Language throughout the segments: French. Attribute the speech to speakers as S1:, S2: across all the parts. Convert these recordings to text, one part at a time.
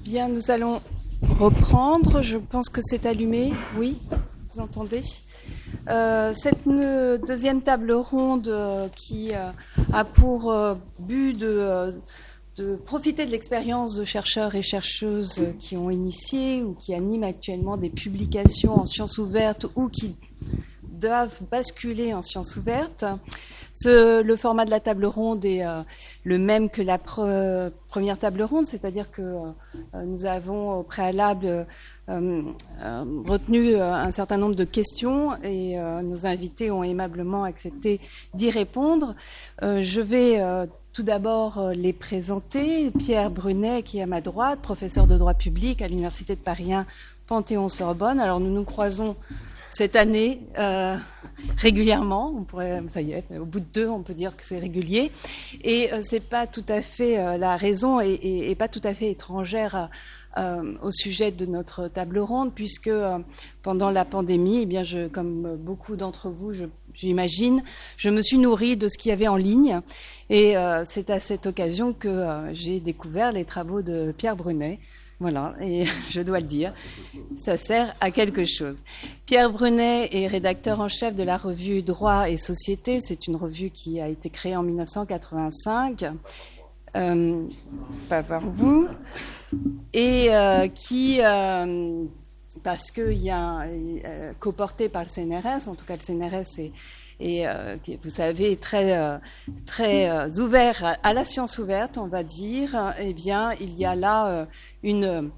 S1: Bien, nous allons reprendre. Je pense que c'est allumé. Oui, vous entendez ? Cette deuxième table ronde qui a pour but de profiter de l'expérience de chercheurs et chercheuses qui ont initié ou qui animent actuellement des publications en sciences ouvertes ou qui doivent basculer en sciences ouvertes. Le format de la table ronde est le même que la première table ronde, c'est-à-dire que nous avons au préalable retenu un certain nombre de questions et nos invités ont aimablement accepté d'y répondre. Je vais tout d'abord les présenter. Pierre Brunet, qui est à ma droite, professeur de droit public à l'Université de Paris 1, Panthéon-Sorbonne. Alors nous nous croisons cette année, régulièrement, on pourrait, ça y est, au bout de 2, on peut dire que c'est régulier, et c'est pas tout à fait la raison et pas tout à fait étrangère au sujet de notre table ronde, puisque pendant la pandémie, eh bien, comme beaucoup d'entre vous, j'imagine, je me suis nourrie de ce qu'il y avait en ligne, et c'est à cette occasion que j'ai découvert les travaux de Pierre Brunet. Voilà, et je dois le dire, ça sert à quelque chose. Pierre Brunet est rédacteur en chef de la revue Droit et Société. C'est une revue qui a été créée en 1985, pas par vous, et qui, parce qu'il y a coporté par le CNRS, en tout cas le CNRS est et vous savez, très ouvert à la science ouverte, on va dire, eh bien, il y a là une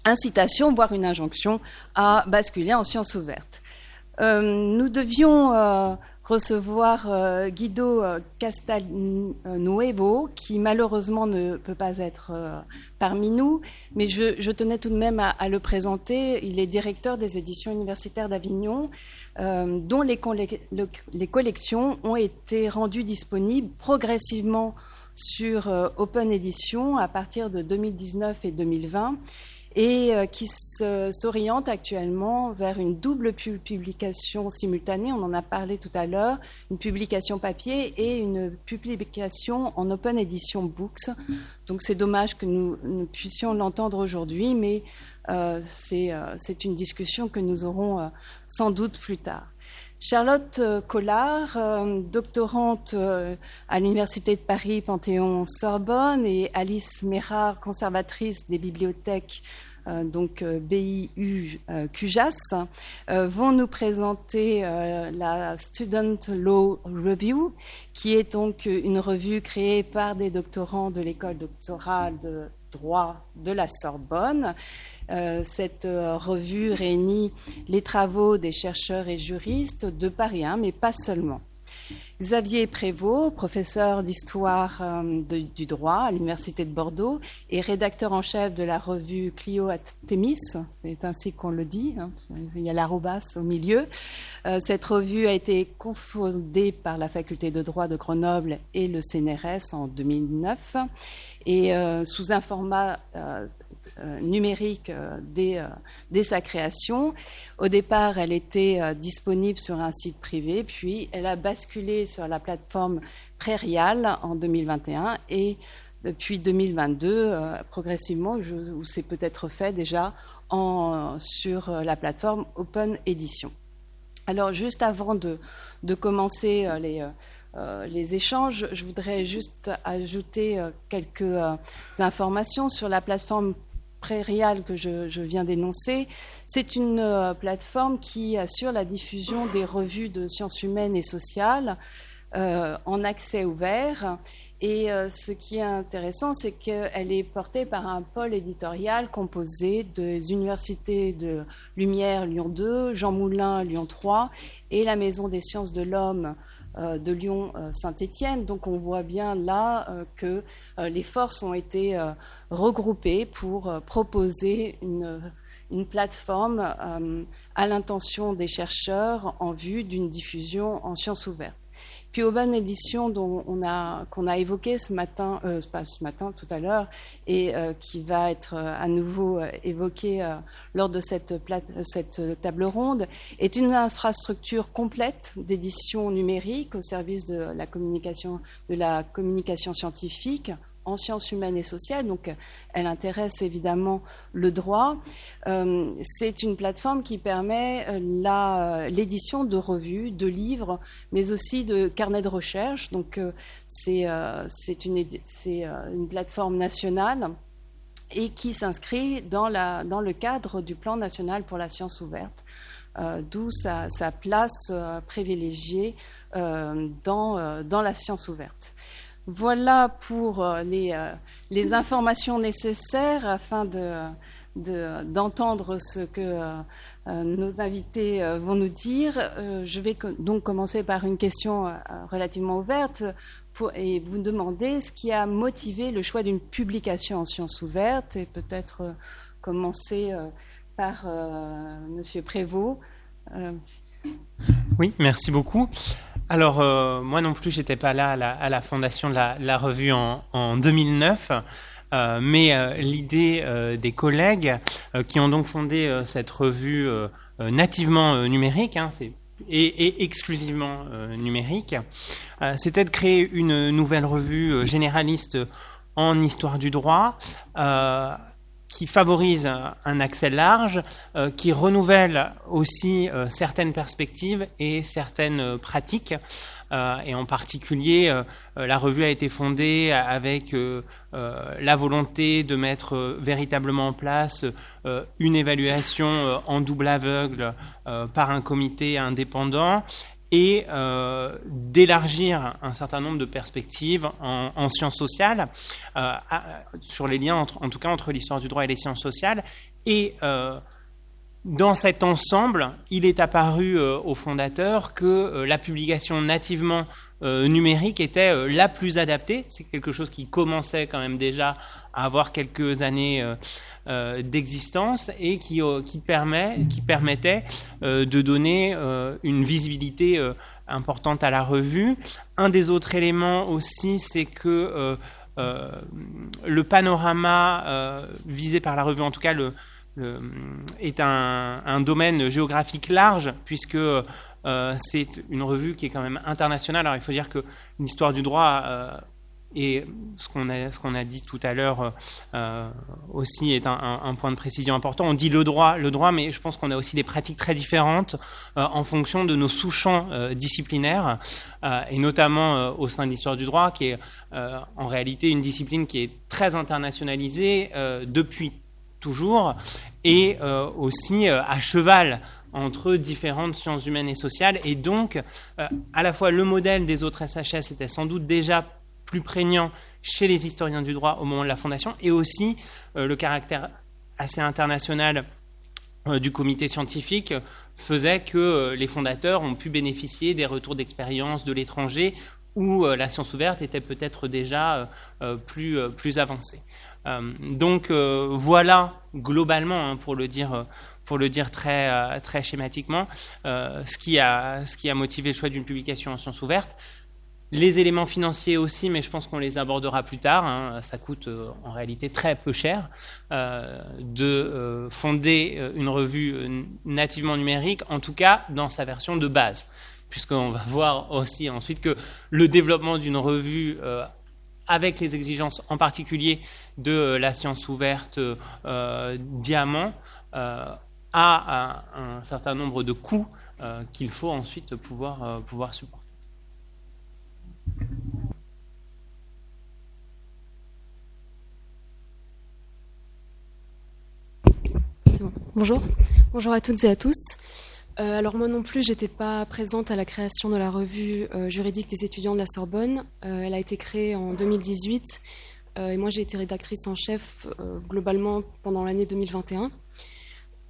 S1: incitation, voire une injonction à basculer en science ouverte. Nous devions recevoir Guido Castelnuovo, qui malheureusement ne peut pas être parmi nous, mais je tenais tout de même à le présenter. Il est directeur des éditions universitaires d'Avignon, dont les collections ont été rendues disponibles progressivement sur Open Edition à partir de 2019 et 2020, et qui s'oriente actuellement vers une double publication simultanée, on en a parlé tout à l'heure, une publication papier et une publication en Open Edition Books. Donc c'est dommage que nous puissions l'entendre aujourd'hui, mais c'est une discussion que nous aurons sans doute plus tard. Charlotte Collard, doctorante à l'Université de Paris Panthéon-Sorbonne, et Alice Mérard, conservatrice des bibliothèques donc BIU CUJAS, vont nous présenter la Student Law Review, qui est donc une revue créée par des doctorants de l'école doctorale de droit de la Sorbonne. Cette revue réunit les travaux des chercheurs et juristes de Paris 1, mais pas seulement. Xavier Prévost, professeur d'histoire du droit à l'Université de Bordeaux et rédacteur en chef de la revue Clio Athémis, c'est ainsi qu'on le dit, hein, il y a l'arrobas au milieu. Cette revue a été cofondée par la faculté de droit de Grenoble et le CNRS en 2009, et sous un format numérique dès sa création. Au départ, elle était disponible sur un site privé, puis elle a basculé sur la plateforme Prairial en 2021, et depuis 2022, progressivement, où c'est peut-être fait déjà sur la plateforme Open Edition. Alors, juste avant de commencer les échanges, je voudrais juste ajouter quelques informations sur la plateforme Prairial que je viens d'énoncer. C'est une plateforme qui assure la diffusion des revues de sciences humaines et sociales en accès ouvert. Et ce qui est intéressant, c'est qu'elle est portée par un pôle éditorial composé des universités de Lumière, Lyon 2, Jean Moulin, Lyon 3, et la Maison des sciences de l'homme de Lyon-Saint-Étienne. Donc on voit bien là que les forces ont été regroupées pour proposer une plateforme à l'intention des chercheurs en vue d'une diffusion en sciences ouvertes. Puis Open Edition, qu'on a évoqué ce matin, pas ce matin, tout à l'heure, et qui va être à nouveau évoqué lors de cette table ronde, est une infrastructure complète d'édition numérique au service de la communication scientifique en sciences humaines et sociales, donc elle intéresse évidemment le droit. C'est une plateforme qui permet l'édition de revues, de livres, mais aussi de carnets de recherche. Donc c'est une plateforme nationale et qui s'inscrit dans le cadre du plan national pour la science ouverte, d'où sa place privilégiée dans la science ouverte. Voilà pour les informations nécessaires afin d'entendre ce que nos invités vont nous dire. Je vais donc commencer par une question relativement ouverte et vous demander ce qui a motivé le choix d'une publication en sciences ouvertes, et peut-être commencer par Monsieur Prévost.
S2: Oui, merci beaucoup. Alors, moi non plus, j'étais pas là à la fondation de la revue en 2009, mais l'idée des collègues qui ont donc fondé cette revue nativement numérique, et exclusivement numérique, c'était de créer une nouvelle revue généraliste en histoire du droit, qui favorise un accès large, qui renouvelle aussi certaines perspectives et certaines pratiques. Et en particulier, la revue a été fondée avec la volonté de mettre véritablement en place une évaluation en double aveugle par un comité indépendant, et d'élargir un certain nombre de perspectives en sciences sociales, sur les liens en tout cas entre l'histoire du droit et les sciences sociales. Et dans cet ensemble, il est apparu aux fondateurs que la publication nativement numérique était la plus adaptée. C'est quelque chose qui commençait quand même déjà à avoir quelques années d'existence, et qui permettait de donner une visibilité importante à la revue. Un des autres éléments aussi, c'est que le panorama visé par la revue, en tout cas est un domaine géographique large, puisque c'est une revue qui est quand même internationale. Alors il faut dire que l'histoire du droit et ce qu'on a dit tout à l'heure aussi est un point de précision important. On dit le droit, mais je pense qu'on a aussi des pratiques très différentes en fonction de nos sous-champs disciplinaires, et notamment au sein de l'histoire du droit, qui est en réalité une discipline qui est très internationalisée depuis toujours, et aussi à cheval entre différentes sciences humaines et sociales. Et donc, à la fois le modèle des autres SHS était sans doute déjà plus prégnant chez les historiens du droit au moment de la fondation, et aussi le caractère assez international du comité scientifique faisait que les fondateurs ont pu bénéficier des retours d'expérience de l'étranger, où la science ouverte était peut-être déjà plus avancée. Donc voilà globalement, pour le dire très schématiquement, ce qui a motivé le choix d'une publication en sciences ouvertes. Les éléments financiers aussi, mais je pense qu'on les abordera plus tard. Ça coûte en réalité très peu cher de fonder une revue nativement numérique, en tout cas dans sa version de base, puisqu'on va voir aussi ensuite que le développement d'une revue avec les exigences en particulier de la science ouverte Diamant a un certain nombre de coûts qu'il faut ensuite pouvoir supporter.
S3: C'est bon. Bonjour à toutes et à tous. Alors moi non plus, j'étais pas présente à la création de la revue juridique des étudiants de la Sorbonne. Elle a été créée en 2018 et moi j'ai été rédactrice en chef globalement pendant l'année 2021.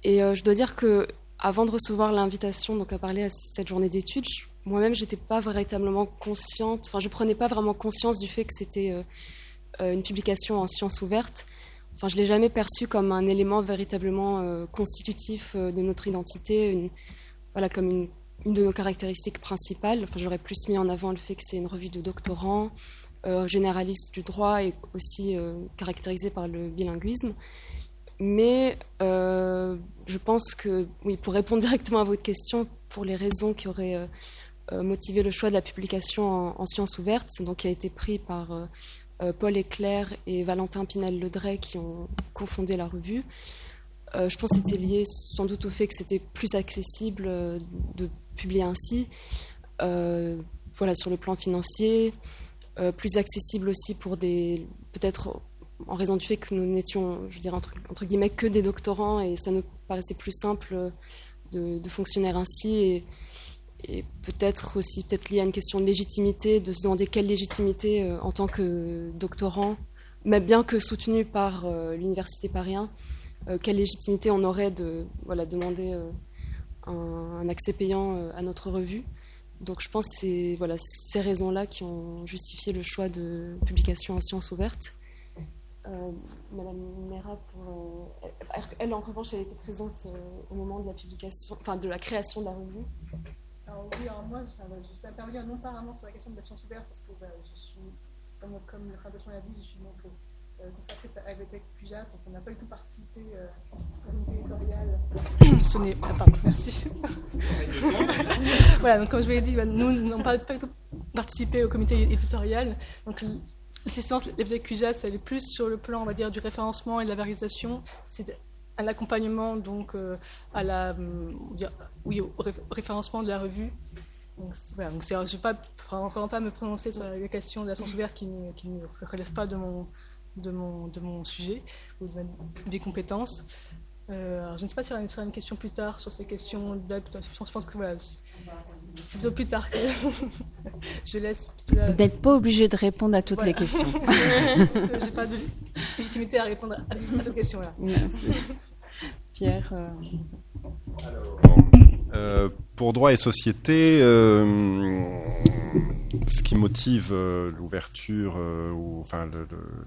S3: Et je dois dire que avant de recevoir l'invitation donc à parler à cette journée d'études, moi-même j'étais pas véritablement consciente, je prenais pas vraiment conscience du fait que c'était une publication en sciences ouvertes. Je ne l'ai jamais perçu comme un élément véritablement constitutif de notre identité, comme une de nos caractéristiques principales. J'aurais plus mis en avant le fait que c'est une revue de doctorants, généralistes du droit et aussi caractérisée par le bilinguisme. Mais je pense que, oui, pour répondre directement à votre question, pour les raisons qui auraient motivé le choix de la publication en sciences ouvertes, donc qui a été pris par Paul Éclair et Valentin Pinel-Ledray qui ont cofondé la revue. Je pense que c'était lié sans doute au fait que c'était plus accessible de publier ainsi, sur le plan financier, plus accessible aussi pour peut-être en raison du fait que nous n'étions, je dirais entre guillemets, que des doctorants, et ça nous paraissait plus simple de fonctionner ainsi, et peut-être lié à une question de légitimité, de se demander quelle légitimité en tant que doctorant, même bien que soutenu par l'université Paris 1, quelle légitimité on aurait de demander un accès payant à notre revue. Donc je pense que c'est ces raisons-là qui ont justifié le choix de publication en sciences ouvertes. Madame Mera, elle en revanche, elle était présente au moment de la publication, de la création de la revue.
S4: Alors oui, moi je peux intervenir non pas vraiment sur la question de la science ouverte, parce que je suis, comme la présentation l'a dit, je suis donc consacrée à Agrotech Pujas, donc on n'a pas du tout participé au comité éditorial. Ce n'est pas, pardon, merci. Voilà, donc comme je vous l'ai dit, nous n'avons pas du tout participé au comité éditorial. Donc l'assistance Agrotech Pujas, elle est plus sur le plan, on va dire, du référencement et de la valorisation. C'est à l'accompagnement, donc au référencement de la revue. Donc je ne vais vraiment pas me prononcer sur la question de la science ouverte qui ne relève pas de mon sujet ou de mes compétences. Alors je ne sais pas s'il y aura une question plus tard sur ces questions d'adaptation. Je pense que c'est plutôt plus tard que je laisse.
S1: Vous n'êtes pas obligé de répondre à toutes les questions.
S4: Je n'ai pas de légitimité à répondre à cette question-là.
S1: Merci. Pierre.
S5: Alors, pour droit et société, ce qui motive l'ouverture,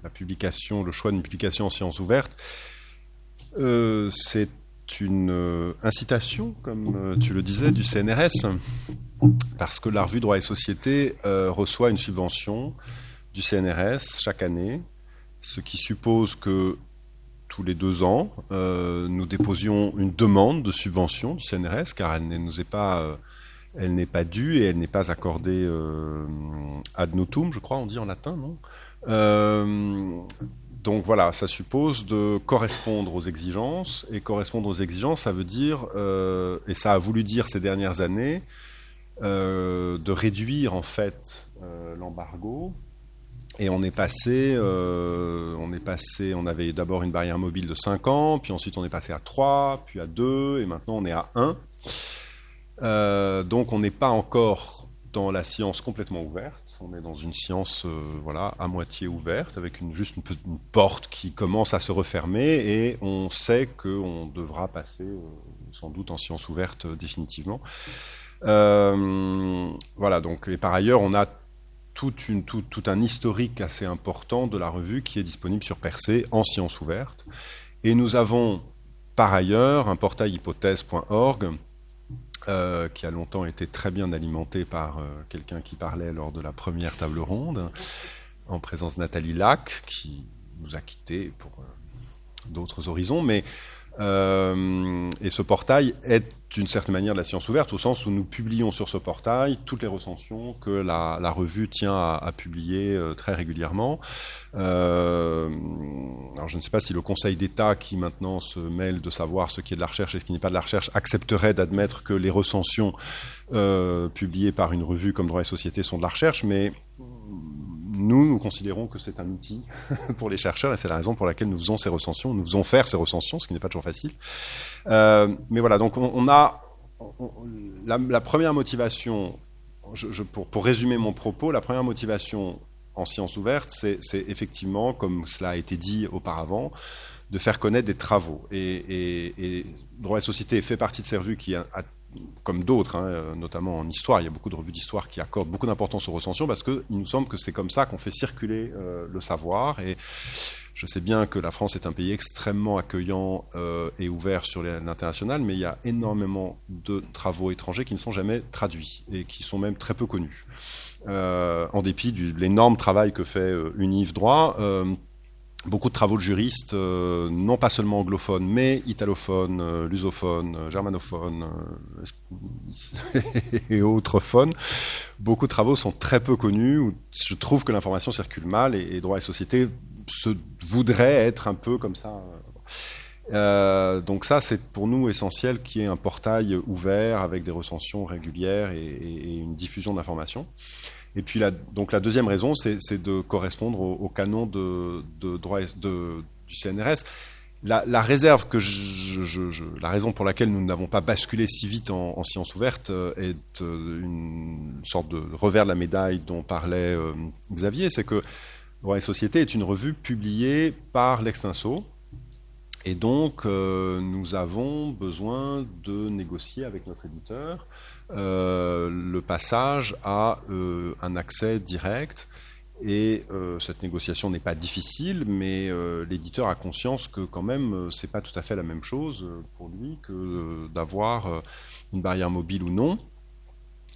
S5: la publication, le choix d'une publication en sciences ouvertes, c'est une incitation, comme tu le disais, du CNRS, parce que la revue Droit et Société reçoit une subvention du CNRS chaque année, ce qui suppose que tous les 2 ans, nous déposions une demande de subvention du CNRS, car elle n'est pas due et elle n'est pas accordée ad notum, je crois, on dit en latin, non ? Donc voilà, ça suppose de correspondre aux exigences, et correspondre aux exigences, ça veut dire, et ça a voulu dire ces dernières années, de réduire en fait l'embargo. Et on avait d'abord une barrière mobile de 5 ans, puis ensuite on est passé à 3, puis à 2, et maintenant on est à 1. Donc on n'est pas encore dans la science complètement ouverte, on est dans une science à moitié ouverte, avec juste une porte qui commence à se refermer, et on sait qu'on devra passer sans doute en science ouverte définitivement. Donc, et par ailleurs, on a tout un historique assez important de la revue qui est disponible sur Percé en sciences ouvertes. Et nous avons par ailleurs un portail hypothèse.org qui a longtemps été très bien alimenté par quelqu'un qui parlait lors de la première table ronde, en présence de Nathalie Lac, qui nous a quittés pour d'autres horizons. Et ce portail est d'une certaine manière de la science ouverte, au sens où nous publions sur ce portail toutes les recensions que la revue tient à publier très régulièrement. Alors je ne sais pas si le Conseil d'État, qui maintenant se mêle de savoir ce qui est de la recherche et ce qui n'est pas de la recherche, accepterait d'admettre que les recensions publiées par une revue comme Droit et Société sont de la recherche, mais nous considérons que c'est un outil pour les chercheurs, et c'est la raison pour laquelle nous faisons ces recensions, nous faisons faire ces recensions, ce qui n'est pas toujours facile. Mais voilà, donc on a la première motivation, pour résumer mon propos, la première motivation en sciences ouvertes, c'est effectivement, comme cela a été dit auparavant, de faire connaître des travaux. Et Droit et Société fait partie de ces revues qui comme d'autres, notamment en histoire, il y a beaucoup de revues d'histoire qui accordent beaucoup d'importance aux recensions, parce qu'il nous semble que c'est comme ça qu'on fait circuler le savoir. Et je sais bien que la France est un pays extrêmement accueillant et ouvert sur l'international, mais il y a énormément de travaux étrangers qui ne sont jamais traduits et qui sont même très peu connus. En dépit de l'énorme travail que fait Univ Droit, beaucoup de travaux de juristes, non pas seulement anglophones, mais italophones, lusophones, germanophones et autres phones. Beaucoup de travaux sont très peu connus, où je trouve que l'information circule mal, et droit et société se voudrait être un peu comme ça. Donc ça, c'est pour nous essentiel qu'il y ait un portail ouvert avec des recensions régulières et une diffusion d'informations. Et puis donc la deuxième raison, c'est de correspondre au canon de droit du CNRS. La réserve la raison pour laquelle nous n'avons pas basculé si vite en sciences ouvertes est une sorte de revers de la médaille dont parlait Xavier, c'est que Droit et Société est une revue publiée par l'Extinso. Et donc, nous avons besoin de négocier avec notre éditeur le passage à un accès direct. Et cette négociation n'est pas difficile, mais l'éditeur a conscience que quand même, c'est pas tout à fait la même chose pour lui que d'avoir une barrière mobile ou non.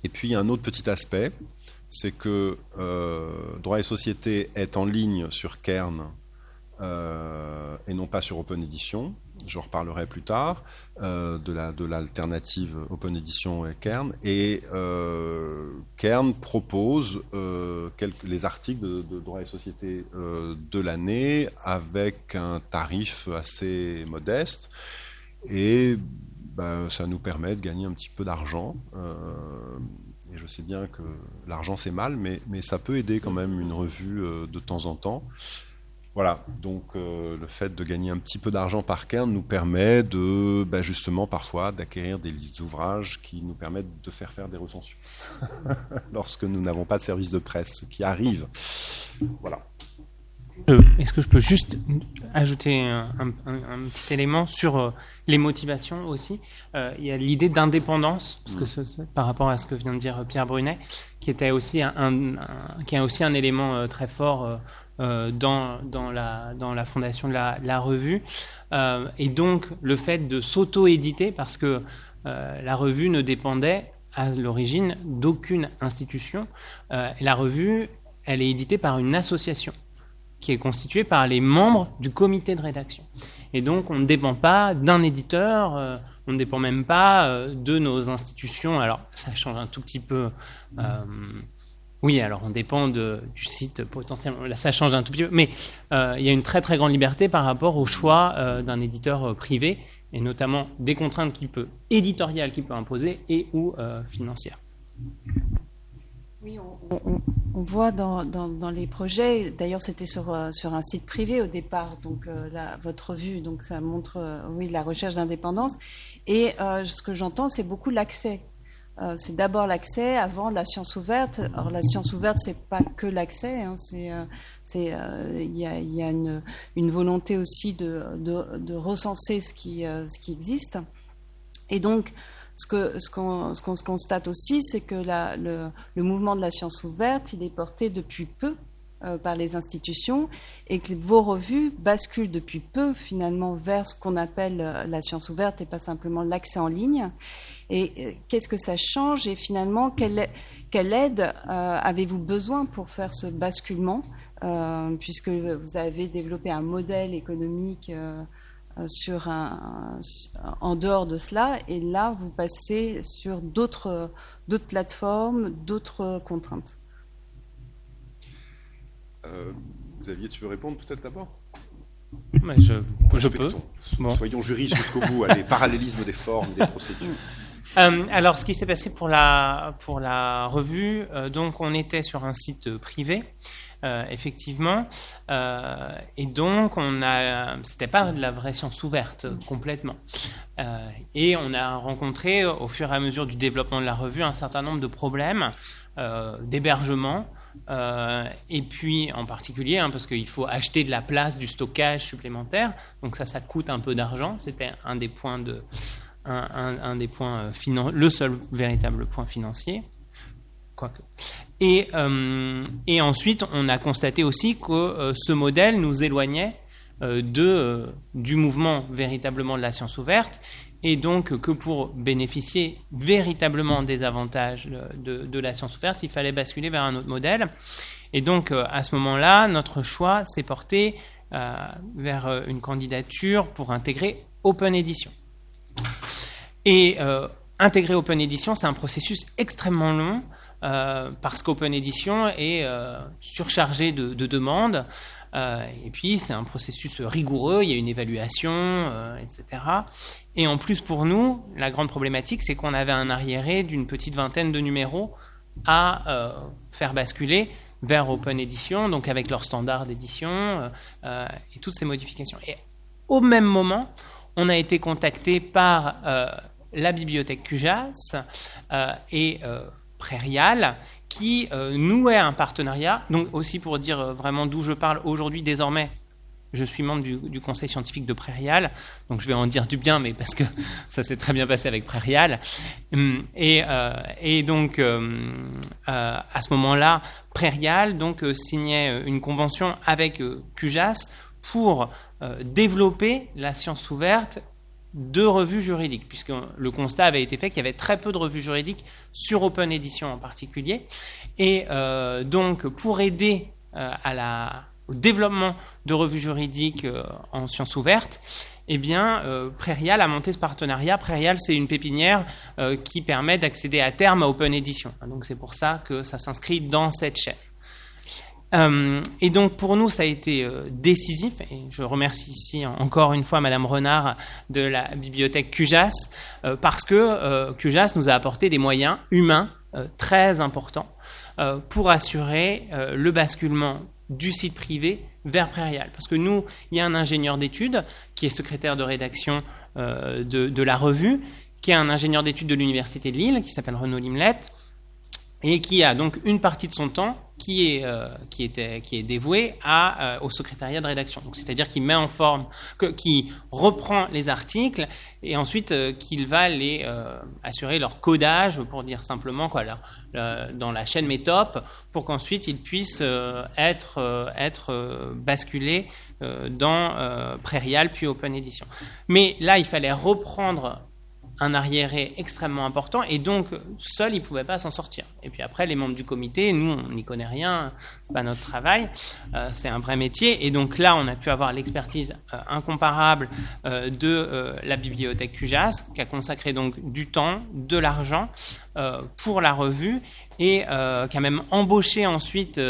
S5: Et puis, il y a un autre petit aspect, c'est que Droit et Société est en ligne sur Cairn, et non pas sur Open Edition. Je reparlerai plus tard de l'alternative Open Edition et Cairn. Et Cairn propose les articles de Droit et Société de l'année avec un tarif assez modeste. Et ça nous permet de gagner un petit peu d'argent. Et je sais bien que l'argent c'est mal, mais ça peut aider quand même une revue de temps en temps. Voilà, donc le fait de gagner un petit peu d'argent par Cairn nous permet de, justement, parfois, d'acquérir des ouvrages qui nous permettent de faire des recensions lorsque nous n'avons pas de service de presse, ce qui arrive. Voilà.
S2: Est-ce que je peux juste ajouter un petit élément sur les motivations aussi? Il y a l'idée d'indépendance, parce que par rapport à ce que vient de dire Pierre Brunet, qui était aussi qui est aussi un élément très fort dans la fondation de la revue, et donc le fait de s'auto-éditer, parce que la revue ne dépendait à l'origine d'aucune institution. La revue, elle est éditée par une association qui est constituée par les membres du comité de rédaction. Et donc on ne dépend pas d'un éditeur, on ne dépend même pas de nos institutions. Alors ça change un tout petit peu. Oui, alors on dépend du site potentiellement. Là, ça change un tout petit peu, mais il y a une très très grande liberté par rapport au choix d'un éditeur privé, et notamment des contraintes éditoriales qu'il peut imposer et ou financières.
S1: Oui, on voit dans les projets. D'ailleurs, c'était sur un site privé au départ, donc votre revue, donc ça montre la recherche d'indépendance. Et ce que j'entends, c'est beaucoup l'accès. C'est d'abord l'accès avant la science ouverte. Or, la science ouverte, c'est pas que l'accès. Hein, il y a une volonté aussi de recenser ce qui existe. Et donc, ce qu'on constate aussi, c'est que le mouvement de la science ouverte, il est porté depuis peu par les institutions, et que vos revues basculent depuis peu finalement vers ce qu'on appelle la science ouverte et pas simplement l'accès en ligne. Et qu'est-ce que ça change, et finalement quelle aide avez-vous besoin pour faire ce basculement, puisque vous avez développé un modèle économique en dehors de cela, et là vous passez sur d'autres plateformes, d'autres contraintes.
S5: Xavier, tu veux répondre peut-être d'abord?
S2: Mais je peux.
S5: Soyons juristes jusqu'au bout, allez, parallélisme des formes, des procédures.
S2: Alors, ce qui s'est passé pour la revue, donc on était sur un site privé, effectivement, et donc c'était pas de la vraie science ouverte complètement, et on a rencontré au fur et à mesure du développement de la revue un certain nombre de problèmes d'hébergement. Et puis en particulier parce qu'il faut acheter de la place, du stockage supplémentaire, donc ça coûte un peu d'argent. C'était un des points le seul véritable point financier, quoique. Et ensuite on a constaté aussi que ce modèle nous éloignait du mouvement véritablement de la science ouverte, et donc que pour bénéficier véritablement des avantages de la science ouverte, il fallait basculer vers un autre modèle. Et donc à ce moment-là, notre choix s'est porté vers une candidature pour intégrer Open Edition. Et intégrer Open Edition, c'est un processus extrêmement long parce qu'Open Edition est surchargé de demandes. Et puis, c'est un processus rigoureux, il y a une évaluation, etc. Et en plus, pour nous, la grande problématique, c'est qu'on avait un arriéré d'une petite vingtaine de numéros à faire basculer vers Open Edition, donc avec leurs standards d'édition et toutes ces modifications. Et au même moment, on a été contacté par la bibliothèque QJAS et Prairial, qui nouait un partenariat, donc aussi pour dire vraiment d'où je parle aujourd'hui désormais. Je suis membre du conseil scientifique de Prairial, donc je vais en dire du bien, mais parce que ça s'est très bien passé avec Prairial. Et donc, à ce moment-là, Prairial donc, signait une convention avec QJAS pour développer la science ouverte de revues juridiques, puisque le constat avait été fait qu'il y avait très peu de revues juridiques sur Open Edition en particulier. Et donc, pour aider au développement de revues juridiques en sciences ouvertes, eh bien, Prairial a monté ce partenariat. Prairial, c'est une pépinière qui permet d'accéder à terme à Open Edition. Donc, c'est pour ça que ça s'inscrit dans cette chaîne. Et donc, pour nous, ça a été décisif. Et je remercie ici encore une fois Madame Renard de la bibliothèque QJAS, parce que QJAS nous a apporté des moyens humains très importants pour assurer le basculement du site privé vers Prairial. Parce que nous, il y a un ingénieur d'études qui est secrétaire de rédaction de la revue, qui est un ingénieur d'études de l'Université de Lille, qui s'appelle Renaud Limlet, et qui a donc une partie de son temps qui est dévouée au secrétariat de rédaction. Donc, c'est-à-dire qu'il met en forme, qui reprend les articles et ensuite qu'il va les assurer leur codage, pour dire simplement quoi, dans la chaîne Metop, pour qu'ensuite ils puissent être basculés dans Prairial puis Open Edition. Mais là, il fallait reprendre un arriéré extrêmement important, et donc seul il ne pouvait pas s'en sortir. Et puis après, les membres du comité, nous on n'y connaît rien, c'est pas notre travail, c'est un vrai métier, et donc là on a pu avoir l'expertise incomparable de la bibliothèque QJAS, qui a consacré donc du temps, de l'argent pour la revue, et qui a même embauché ensuite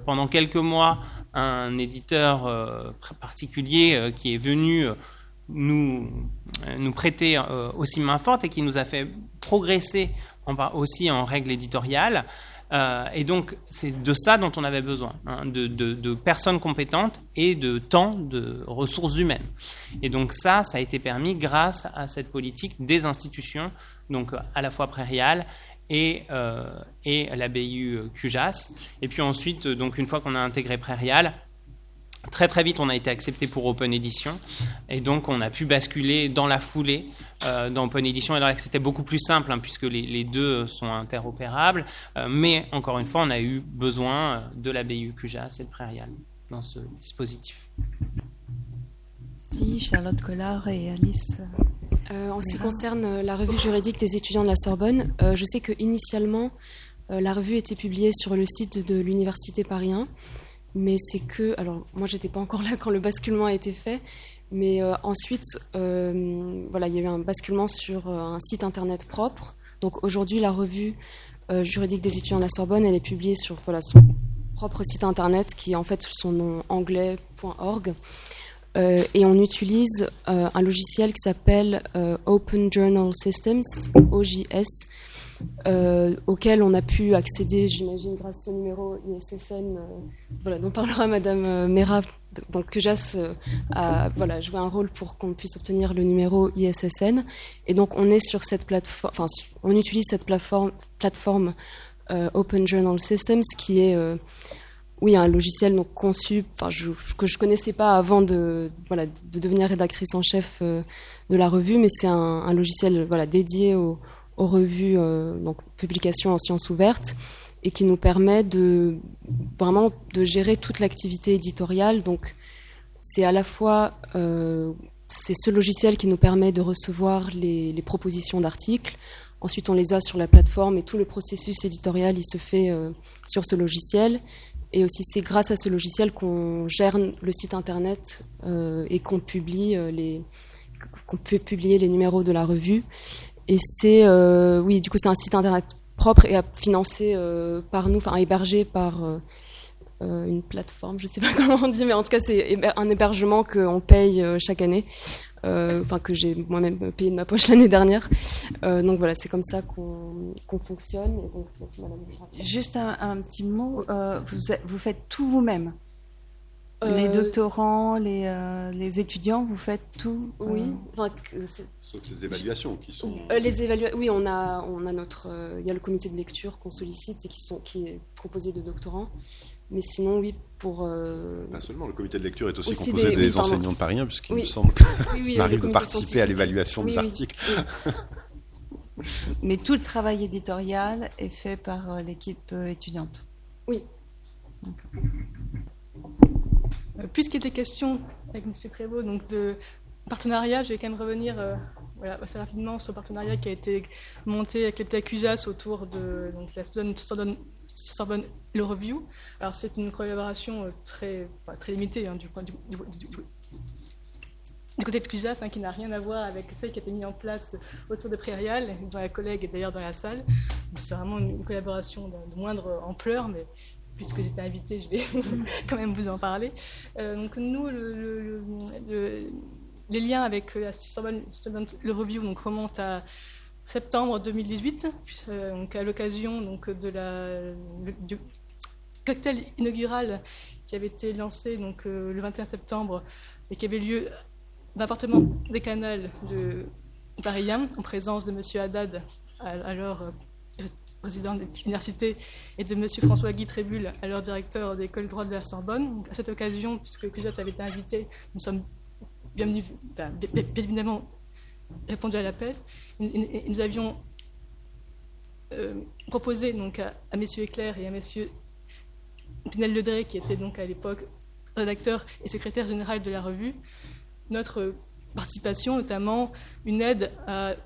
S2: pendant quelques mois un éditeur particulier qui est venu nous prêter aussi main forte et qui nous a fait progresser aussi en règle éditoriale. Et donc, c'est de ça dont on avait besoin, hein, de personnes compétentes et de temps, de ressources humaines. Et donc ça a été permis grâce à cette politique des institutions, donc à la fois Prairial et la BU QJAS. Et puis ensuite, donc une fois qu'on a intégré Prairial, très très vite, on a été accepté pour Open Edition, et donc on a pu basculer dans la foulée dans Open Edition. Et là, c'était beaucoup plus simple, hein, puisque les deux sont interopérables, mais encore une fois, on a eu besoin de la BU QJAS et de Prairial dans ce dispositif.
S6: Si, Charlotte Collard et Alice.
S3: En ce qui concerne la revue juridique des étudiants de la Sorbonne, je sais qu'initialement, la revue était publiée sur le site de l'Université Paris 1. Mais c'est que, alors moi j'étais pas encore là quand le basculement a été fait, mais ensuite, voilà, il y a eu un basculement sur un site internet propre. Donc aujourd'hui, la revue juridique des étudiants de la Sorbonne, elle est publiée sur son propre site internet, qui est en fait son nom anglais.org. Et on utilise un logiciel qui s'appelle Open Journal Systems, OJS, auquel on a pu accéder, j'imagine, grâce au numéro ISSN, voilà, dont parlera Madame Mera. Donc QJAS a joué un rôle pour qu'on puisse obtenir le numéro ISSN. Et donc on est sur cette plateforme, on utilise cette plateforme Open Journal Systems, qui est un logiciel donc conçu, que je connaissais pas avant de devenir rédactrice en chef de la revue, mais c'est un logiciel dédié aux revues, donc publications en sciences ouvertes, et qui nous permet de gérer toute l'activité éditoriale. Donc c'est à la fois c'est ce logiciel qui nous permet de recevoir les propositions d'articles. Ensuite on les a sur la plateforme, et tout le processus éditorial il se fait sur ce logiciel. Et aussi, c'est grâce à ce logiciel qu'on gère le site internet et qu'on peut publier les numéros de la revue. Et c'est, du coup, c'est un site internet propre et financé par nous, enfin hébergé par une plateforme, je sais pas comment on dit, mais en tout cas, c'est un hébergement qu'on paye chaque année. Que j'ai moi-même payé de ma poche l'année dernière. Donc voilà, c'est comme ça qu'on fonctionne. Et donc,
S1: juste un petit mot, vous faites tout vous-même. Les doctorants, les étudiants, vous faites tout.
S3: Oui.
S5: Sauf les évaluations qui sont.
S3: Oui, on a notre. Il y a le comité de lecture qu'on sollicite et qui est composé de doctorants. Mais sinon, oui, pour...
S5: Pas seulement, le comité de lecture est aussi composé des enseignants de Paris 1, puisqu'il me semble qu'on arrive de participer à l'évaluation des articles.
S1: Oui. Mais tout le travail éditorial est fait par l'équipe étudiante.
S3: Oui.
S4: Puisqu'il était question avec M. Prévost donc de partenariat, je vais quand même revenir assez rapidement sur le partenariat qui a été monté avec les CUJAS autour de la Sorbonne Le Review. Alors c'est une collaboration très limitée du côté de CUJAS, qui n'a rien à voir avec celle qui a été mise en place autour de Prairial, dont la collègue est d'ailleurs dans la salle. Donc, c'est vraiment une collaboration de moindre ampleur, mais puisque j'étais invitée, je vais quand même vous en parler. Donc nous, les liens avec la Sorbonne Le Review remontent à septembre 2018, donc à l'occasion du cocktail inaugural qui avait été lancé le 21 septembre et qui avait lieu dans l'appartement des Canals de Paris 1, en présence de M. Haddad, alors président de l'université, et de M. François-Guy Trébul, alors directeur de l'école de droit de la Sorbonne. Donc, à cette occasion, puisque CUJAS avait été invité, nous sommes bien évidemment répondu à l'appel. Nous avions proposé à M. Éclair et à M. Pinel-Ledray, qui était à l'époque rédacteur et secrétaire général de la revue, notre participation, notamment une aide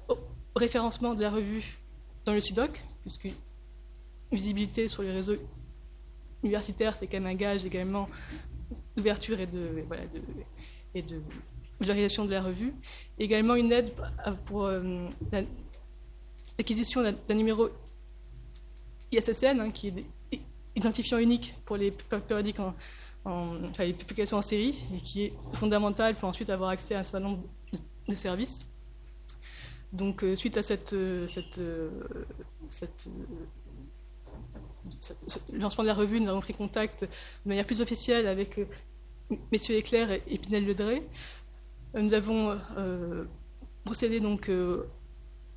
S4: au référencement de la revue dans le SUDOC, puisque visibilité sur les réseaux universitaires, c'est quand même un gage également d'ouverture et de valorisation de la revue. Également une aide pour l'acquisition d'un numéro ISSN, qui est identifiant unique pour les périodiques les publications en série, et qui est fondamental pour ensuite avoir accès à un certain nombre de services. Donc, suite à ce lancement de la revue, nous avons pris contact de manière plus officielle avec messieurs Éclair et Pinel-Ledray. Nous avons procédé au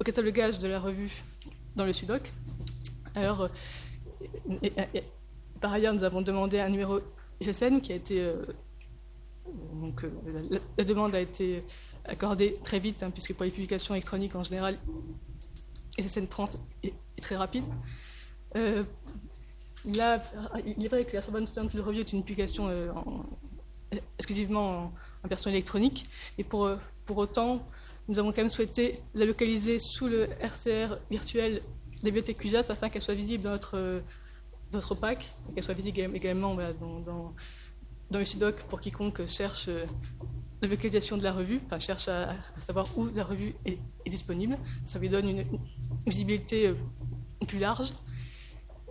S4: catalogage de la revue dans le SUDOC. Alors, par ailleurs, nous avons demandé un numéro ISSN qui a été... la demande a été accordée très vite, puisque pour les publications électroniques, en général, ISSN France est très rapide. Là, il est vrai que la Sorbonne Student Review est une publication exclusivement en version électronique, et pour autant, nous avons quand même souhaité la localiser sous le RCR virtuel des bibliothèques CUJAS afin qu'elle soit visible dans notre pack, et qu'elle soit visible également dans le SUDOC pour quiconque cherche la localisation de la revue, cherche à savoir où la revue est disponible. Ça lui donne une visibilité plus large.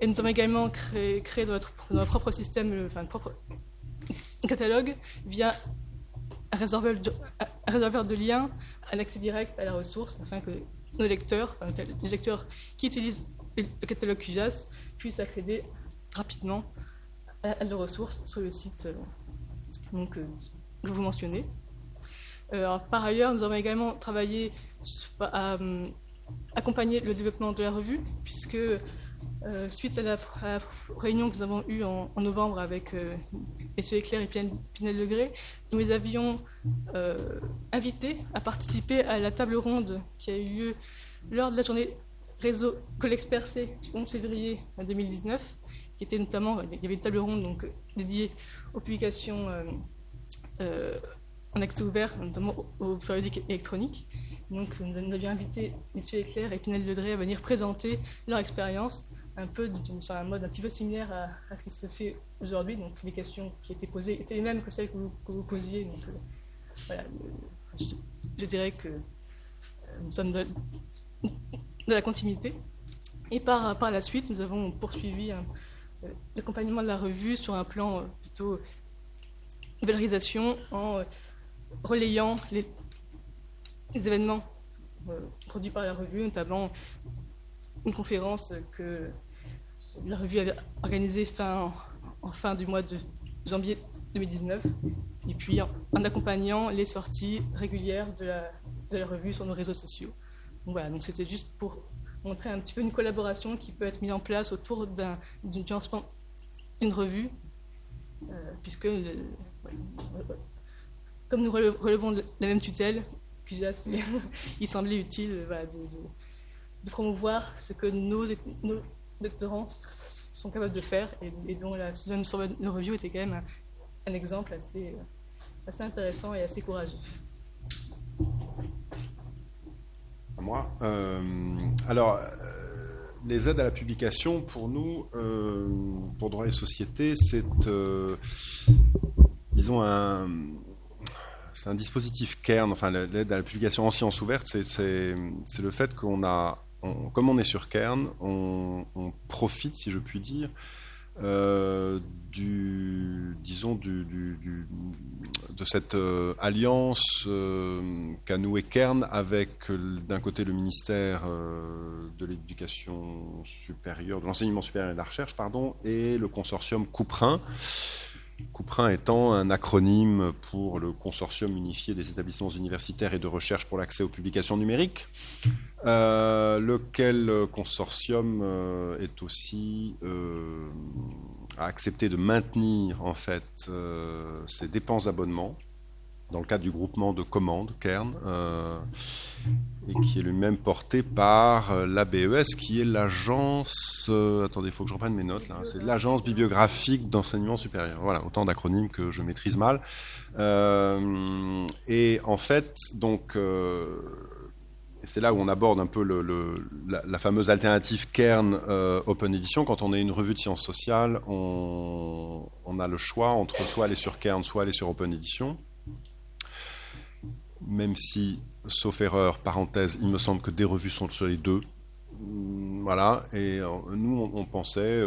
S4: Et nous avons également créé dans notre propre système, propre catalogue, via un réservoir de liens, un accès direct à la ressource, afin que nos lecteurs, les lecteurs qui utilisent le catalogue CUJAS, puissent accéder rapidement à la ressource sur le site que vous mentionnez. Par ailleurs, nous avons également travaillé à accompagner le développement de la revue, puisque suite à la réunion que nous avons eue en novembre avec messieurs Éclair et Pinel-Ledray, nous les avions invités à participer à la table ronde qui a eu lieu lors de la journée réseau Colexpercé du 11 février 2019, qui était notamment, il y avait une table ronde dédiée aux publications en accès ouvert, notamment aux périodiques électroniques. Donc nous avions invité messieurs Éclair et Pinel-Ledray à venir présenter leur expérience un peu sur un mode un petit peu similaire à ce qui se fait aujourd'hui. Donc les questions qui étaient posées étaient les mêmes que celles que vous posiez. Donc voilà, je dirais que nous sommes de la continuité. Et par la suite, nous avons poursuivi l'accompagnement de la revue sur un plan plutôt de valorisation en relayant les événements produits par la revue, notamment une conférence que la revue avait organisée en fin du mois de janvier 2019, et puis en accompagnant les sorties régulières de la revue sur nos réseaux sociaux. Donc voilà, donc c'était juste pour montrer un petit peu une collaboration qui peut être mise en place autour du lancement d'une revue, puisque comme nous relevons de la même tutelle, il semblait utile de promouvoir ce que nos doctorants sont capables de faire, et dont la Student Sorbonne Review était quand même un exemple assez intéressant et assez courageux.
S5: Moi, alors, les aides à la publication, pour nous, pour Droit et Société, c'est, disons, c'est un dispositif Cairn. Enfin, l'aide à la publication en sciences ouvertes, c'est le fait comme on est sur Cairn, on profite, si je puis dire, de cette alliance qu'a nouée Cairn avec, d'un côté, le ministère de l'Éducation supérieure, de l'enseignement supérieur et de la recherche, et le consortium Couperin. Couperin étant un acronyme pour le Consortium unifié des établissements universitaires et de recherche pour l'accès aux publications numériques, lequel consortium est aussi a accepté de maintenir en fait ses dépenses d'abonnement dans le cadre du groupement de commandes Cairn, et qui est lui-même porté par l'ABES, qui est l'agence... attendez, il faut que je reprenne mes notes, là. C'est l'agence bibliographique d'enseignement supérieur. Voilà, autant d'acronymes que je maîtrise mal. Et en fait, donc... et c'est là où on aborde un peu la fameuse alternative Cairn Open Edition. Quand on est une revue de sciences sociales, on a le choix entre soit aller sur Cairn, soit aller sur Open Edition. Même si, sauf erreur, parenthèse, il me semble que des revues sont sur les deux. Voilà, et nous, on pensait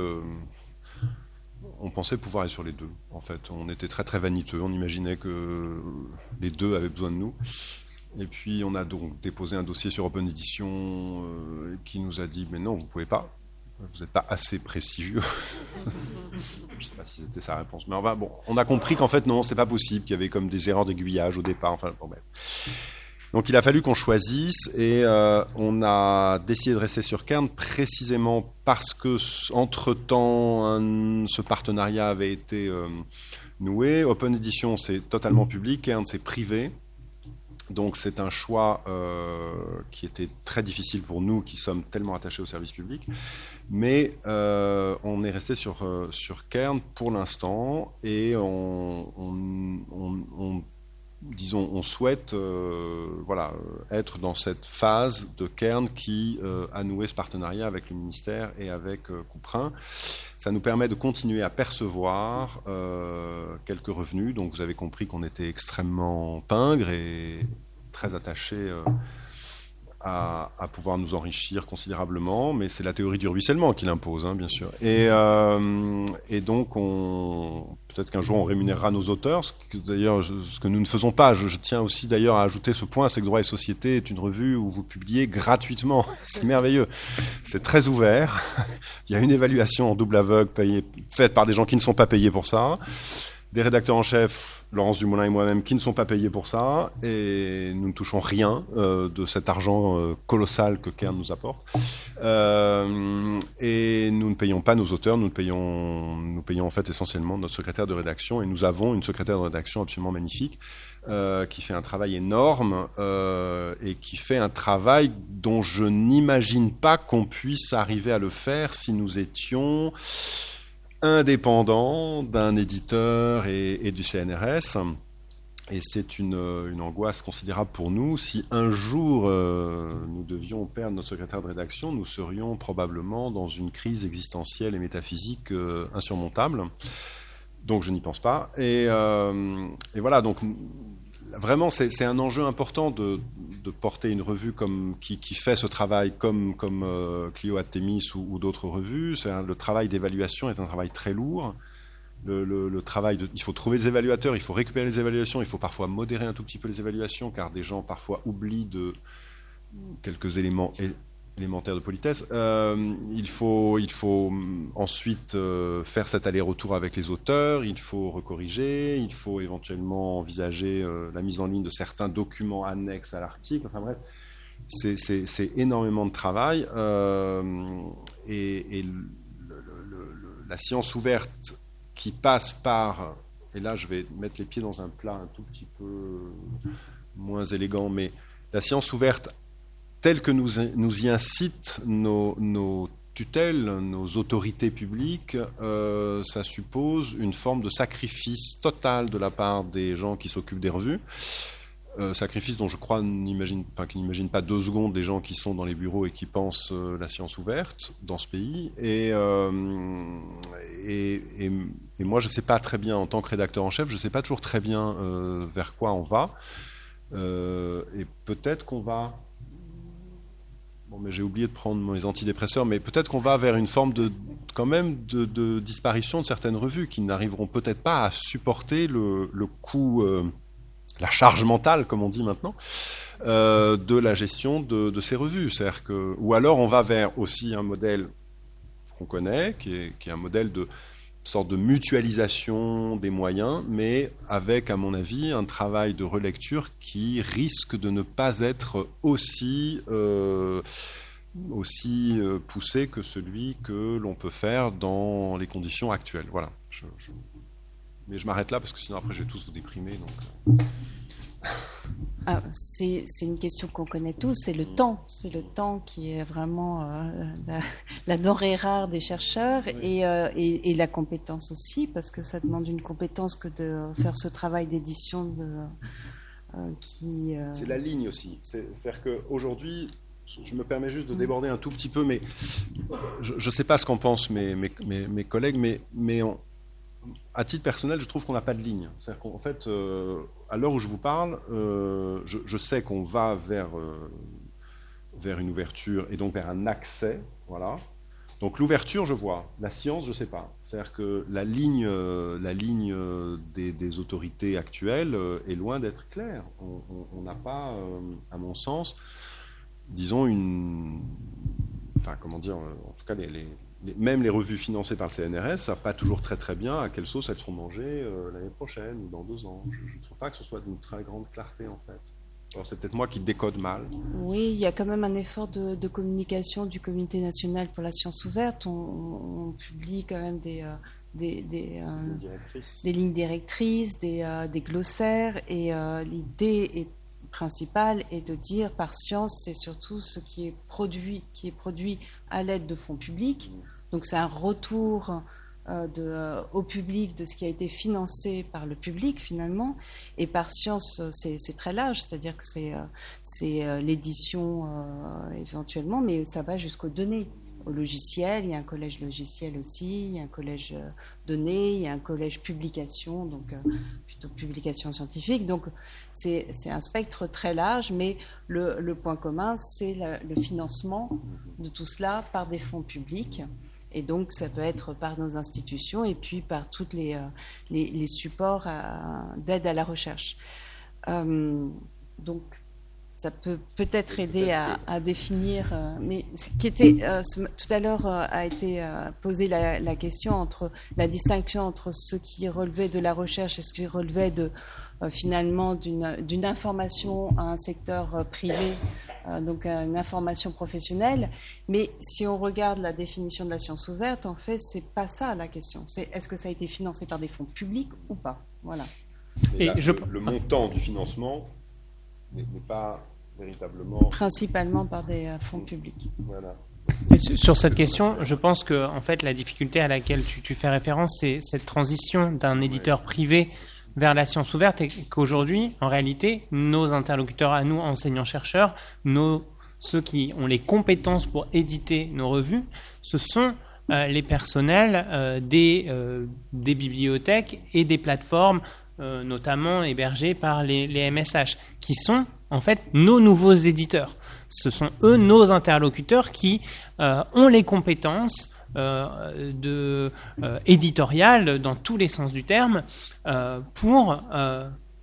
S5: pouvoir aller sur les deux. En fait, on était très très vaniteux, on imaginait que les deux avaient besoin de nous. Et puis, on a donc déposé un dossier sur Open Edition qui nous a dit « Mais non, vous ne pouvez pas. Vous n'êtes pas assez prestigieux. » Je ne sais pas si c'était sa réponse. Mais enfin, bon, on a compris qu'en fait, non, ce n'est pas possible, qu'il y avait comme des erreurs d'aiguillage au départ. Enfin, bon, bref. Donc, il a fallu qu'on choisisse, et on a décidé de rester sur Cairn précisément parce que, entre-temps, ce partenariat avait été noué. Open Edition, c'est totalement public. Cairn, c'est privé. Donc c'est un choix qui était très difficile pour nous qui sommes tellement attachés au service public, mais on est resté sur Cairn pour l'instant, et on souhaite être dans cette phase de Cairn qui a noué ce partenariat avec le ministère et avec Couperin. Ça nous permet de continuer à percevoir quelques revenus. Donc vous avez compris qu'on était extrêmement pingres et très attachés à pouvoir nous enrichir considérablement, mais c'est la théorie du ruissellement qui l'impose, bien sûr. Et donc, peut-être qu'un jour on rémunérera nos auteurs, ce que nous ne faisons pas. Je tiens aussi d'ailleurs à ajouter ce point, c'est que Droit et Société est une revue où vous publiez gratuitement. C'est merveilleux. C'est très ouvert. Il y a une évaluation en double aveugle faite par des gens qui ne sont pas payés pour ça. Des rédacteurs en chef, Laurence Dumoulin et moi-même, qui ne sont pas payés pour ça, et nous ne touchons rien de cet argent colossal que Cairn nous apporte. Et nous ne payons pas nos auteurs, nous payons en fait essentiellement notre secrétaire de rédaction, et nous avons une secrétaire de rédaction absolument magnifique qui fait un travail énorme et qui fait un travail dont je n'imagine pas qu'on puisse arriver à le faire si nous étions indépendant d'un éditeur et du CNRS. Et c'est une angoisse considérable pour nous. Si un jour nous devions perdre notre secrétaire de rédaction, nous serions probablement dans une crise existentielle et métaphysique insurmontable. Donc je n'y pense pas. Et voilà, donc vraiment c'est un enjeu important de porter une revue qui fait ce travail comme Clio Attemis ou d'autres revues. Le travail d'évaluation est un travail très lourd. Le travail il faut trouver des évaluateurs, il faut récupérer les évaluations, il faut parfois modérer un tout petit peu les évaluations, car des gens parfois oublient quelques éléments élémentaires de politesse. Il faut ensuite faire cet aller-retour avec les auteurs, il faut recorriger, il faut éventuellement envisager la mise en ligne de certains documents annexes à l'article. Enfin bref, c'est énormément de travail. Et la science ouverte qui passe par, et là je vais mettre les pieds dans un plat un tout petit peu moins élégant, mais la science ouverte telle que nous y incitent nos tutelles, nos autorités publiques, ça suppose une forme de sacrifice total de la part des gens qui s'occupent des revues. Sacrifice dont je crois qu'ils n'imaginent pas 2 secondes les gens qui sont dans les bureaux et qui pensent la science ouverte dans ce pays. Et moi, je ne sais pas très bien, en tant que rédacteur en chef, je ne sais pas toujours très bien vers quoi on va. Et peut-être qu'on va... Bon, mais j'ai oublié de prendre mes antidépresseurs, mais peut-être qu'on va vers une forme de disparition de certaines revues qui n'arriveront peut-être pas à supporter le coût... la charge mentale, comme on dit maintenant, de la gestion de ces revues. C'est-à-dire ou alors on va vers aussi un modèle qu'on connaît, qui est un modèle de sorte de mutualisation des moyens, mais avec, à mon avis, un travail de relecture qui risque de ne pas être aussi poussé que celui que l'on peut faire dans les conditions actuelles. Voilà. Mais je m'arrête là parce que sinon après je vais tous vous déprimer. Donc...
S1: c'est une question qu'on connaît tous, c'est le temps. C'est le temps qui est vraiment la denrée rare des chercheurs, oui. et la compétence aussi, parce que ça demande une compétence que de faire ce travail d'édition qui...
S5: C'est la ligne aussi. C'est-à-dire qu'aujourd'hui, je me permets juste de déborder un tout petit peu, mais je ne sais pas ce qu'en pensent mes collègues, mais à titre personnel, je trouve qu'on n'a pas de ligne. C'est-à-dire qu'en fait, à l'heure où je vous parle, je sais qu'on va vers une ouverture et donc vers un accès. Voilà. Donc l'ouverture, je vois. La science, je ne sais pas. C'est-à-dire que la ligne des autorités actuelles est loin d'être claire. On n'a pas, à mon sens, disons enfin, comment dire, en tout cas, même les revues financées par le CNRS ne savent pas toujours très très bien à quelle sauce elles seront mangées l'année prochaine ou dans 2 ans. Je ne trouve pas que ce soit d'une très grande clarté en fait. Alors c'est peut-être moi qui décode mal.
S1: Oui, il y a quand même un effort de communication du Comité national pour la science ouverte. On publie quand même des lignes directrices, des glossaires, et l'idée principale est de dire par science, c'est surtout ce qui est produit à l'aide de fonds publics. Donc c'est un retour au public de ce qui a été financé par le public finalement. Et par science, c'est très large, c'est-à-dire que c'est l'édition éventuellement, mais ça va jusqu'aux données. Au logiciel, il y a un collège logiciel aussi, il y a un collège données, il y a un collège publication, donc plutôt publication scientifique. Donc c'est un spectre très large, mais le point commun, c'est le financement de tout cela par des fonds publics. Et donc ça peut être par nos institutions et puis par tous les supports d'aide à la recherche. Donc ça peut peut-être aider à définir, mais qui était tout à l'heure a été posée la question entre la distinction entre ce qui relevait de la recherche et ce qui relevait finalement d'une information à un secteur privé, donc une information professionnelle. Mais si on regarde la définition de la science ouverte, en fait, c'est pas ça la question. C'est est-ce que ça a été financé par des fonds publics ou pas. Voilà.
S5: Et le montant du financement n'est pas véritablement...
S1: Principalement par des fonds publics.
S5: Voilà.
S2: Et sur cette question, je pense que en fait, la difficulté à laquelle tu fais référence, c'est cette transition d'un éditeur privé vers la science ouverte et qu'aujourd'hui, en réalité, nos interlocuteurs à nous, enseignants-chercheurs, ceux qui ont les compétences pour éditer nos revues, ce sont les personnels des bibliothèques et des plateformes, notamment hébergées par les MSH, qui sont en fait nos nouveaux éditeurs. Ce sont eux, nos interlocuteurs, qui ont les compétences éditoriales, dans tous les sens du terme, pour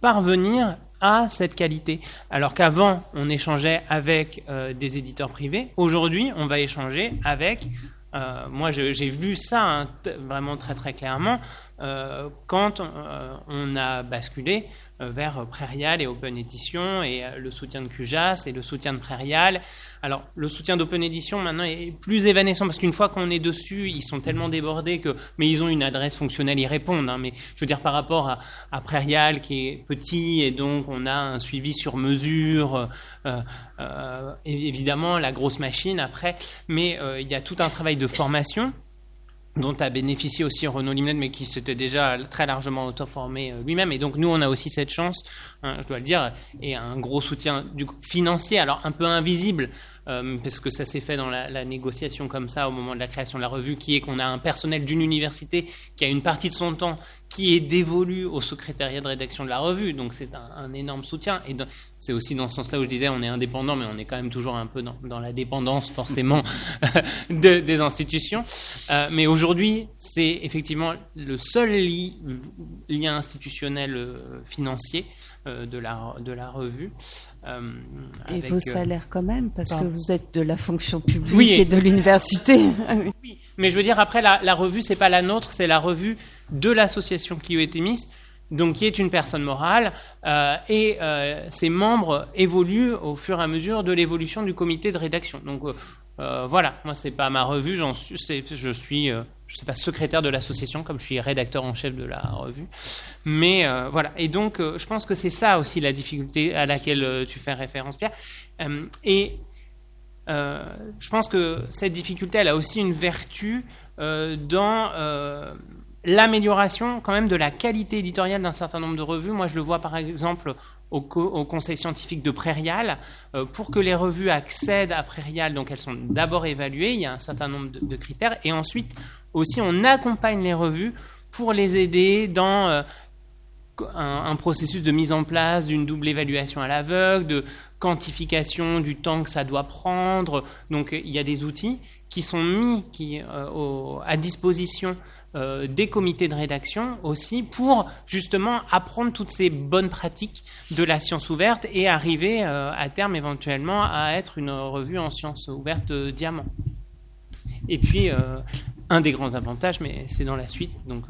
S2: parvenir à cette qualité. Alors qu'avant, on échangeait avec des éditeurs privés. Aujourd'hui, on va échanger avec... moi, j'ai vu ça vraiment très très clairement quand on a basculé vers Prairial et Open Edition et le soutien de QJAS et le soutien de Prairial. Alors, le soutien d'Open Edition maintenant est plus évanescent parce qu'une fois qu'on est dessus, ils sont tellement débordés mais ils ont une adresse fonctionnelle, ils répondent. Mais je veux dire, par rapport à Prairial qui est petit et donc on a un suivi sur mesure, évidemment la grosse machine après, mais il y a tout un travail de formation dont a bénéficié aussi Renaud Limnet, mais qui s'était déjà très largement auto-formé lui-même. Et donc, nous, on a aussi cette chance, je dois le dire, et un gros soutien financier, alors un peu invisible, parce que ça s'est fait dans la négociation comme ça au moment de la création de la revue, qui est qu'on a un personnel d'une université qui a une partie de son temps qui est dévolu au secrétariat de rédaction de la revue. Donc, c'est un énorme soutien. Et c'est aussi dans ce sens-là où je disais on est indépendant, mais on est quand même toujours un peu dans la dépendance, forcément, des institutions. Mais aujourd'hui, c'est effectivement le seul lien institutionnel financier de la revue.
S6: Et vos salaires quand même, parce que vous êtes de la fonction publique
S2: oui,
S6: et de l'université.
S2: Oui, mais je veux dire, après, la revue, c'est pas la nôtre, c'est la revue de l'association Clio et Thémis, donc qui est une personne morale, et ses membres évoluent au fur et à mesure de l'évolution du comité de rédaction. Donc voilà, moi c'est pas ma revue, je suis secrétaire de l'association comme je suis rédacteur en chef de la revue, mais voilà. Et donc je pense que c'est ça aussi la difficulté à laquelle tu fais référence, Pierre, et je pense que cette difficulté elle a aussi une vertu dans l'amélioration quand même de la qualité éditoriale d'un certain nombre de revues. Moi, je le vois par exemple au conseil scientifique de Prairial. Pour que les revues accèdent à Prairial, donc elles sont d'abord évaluées, il y a un certain nombre de critères, et ensuite aussi on accompagne les revues pour les aider dans un processus de mise en place d'une double évaluation à l'aveugle, de quantification du temps que ça doit prendre. Donc il y a des outils qui sont mis à disposition des comités de rédaction aussi pour justement apprendre toutes ces bonnes pratiques de la science ouverte et arriver à terme éventuellement à être une revue en science ouverte diamant. Et puis un des grands avantages, mais c'est dans la suite, donc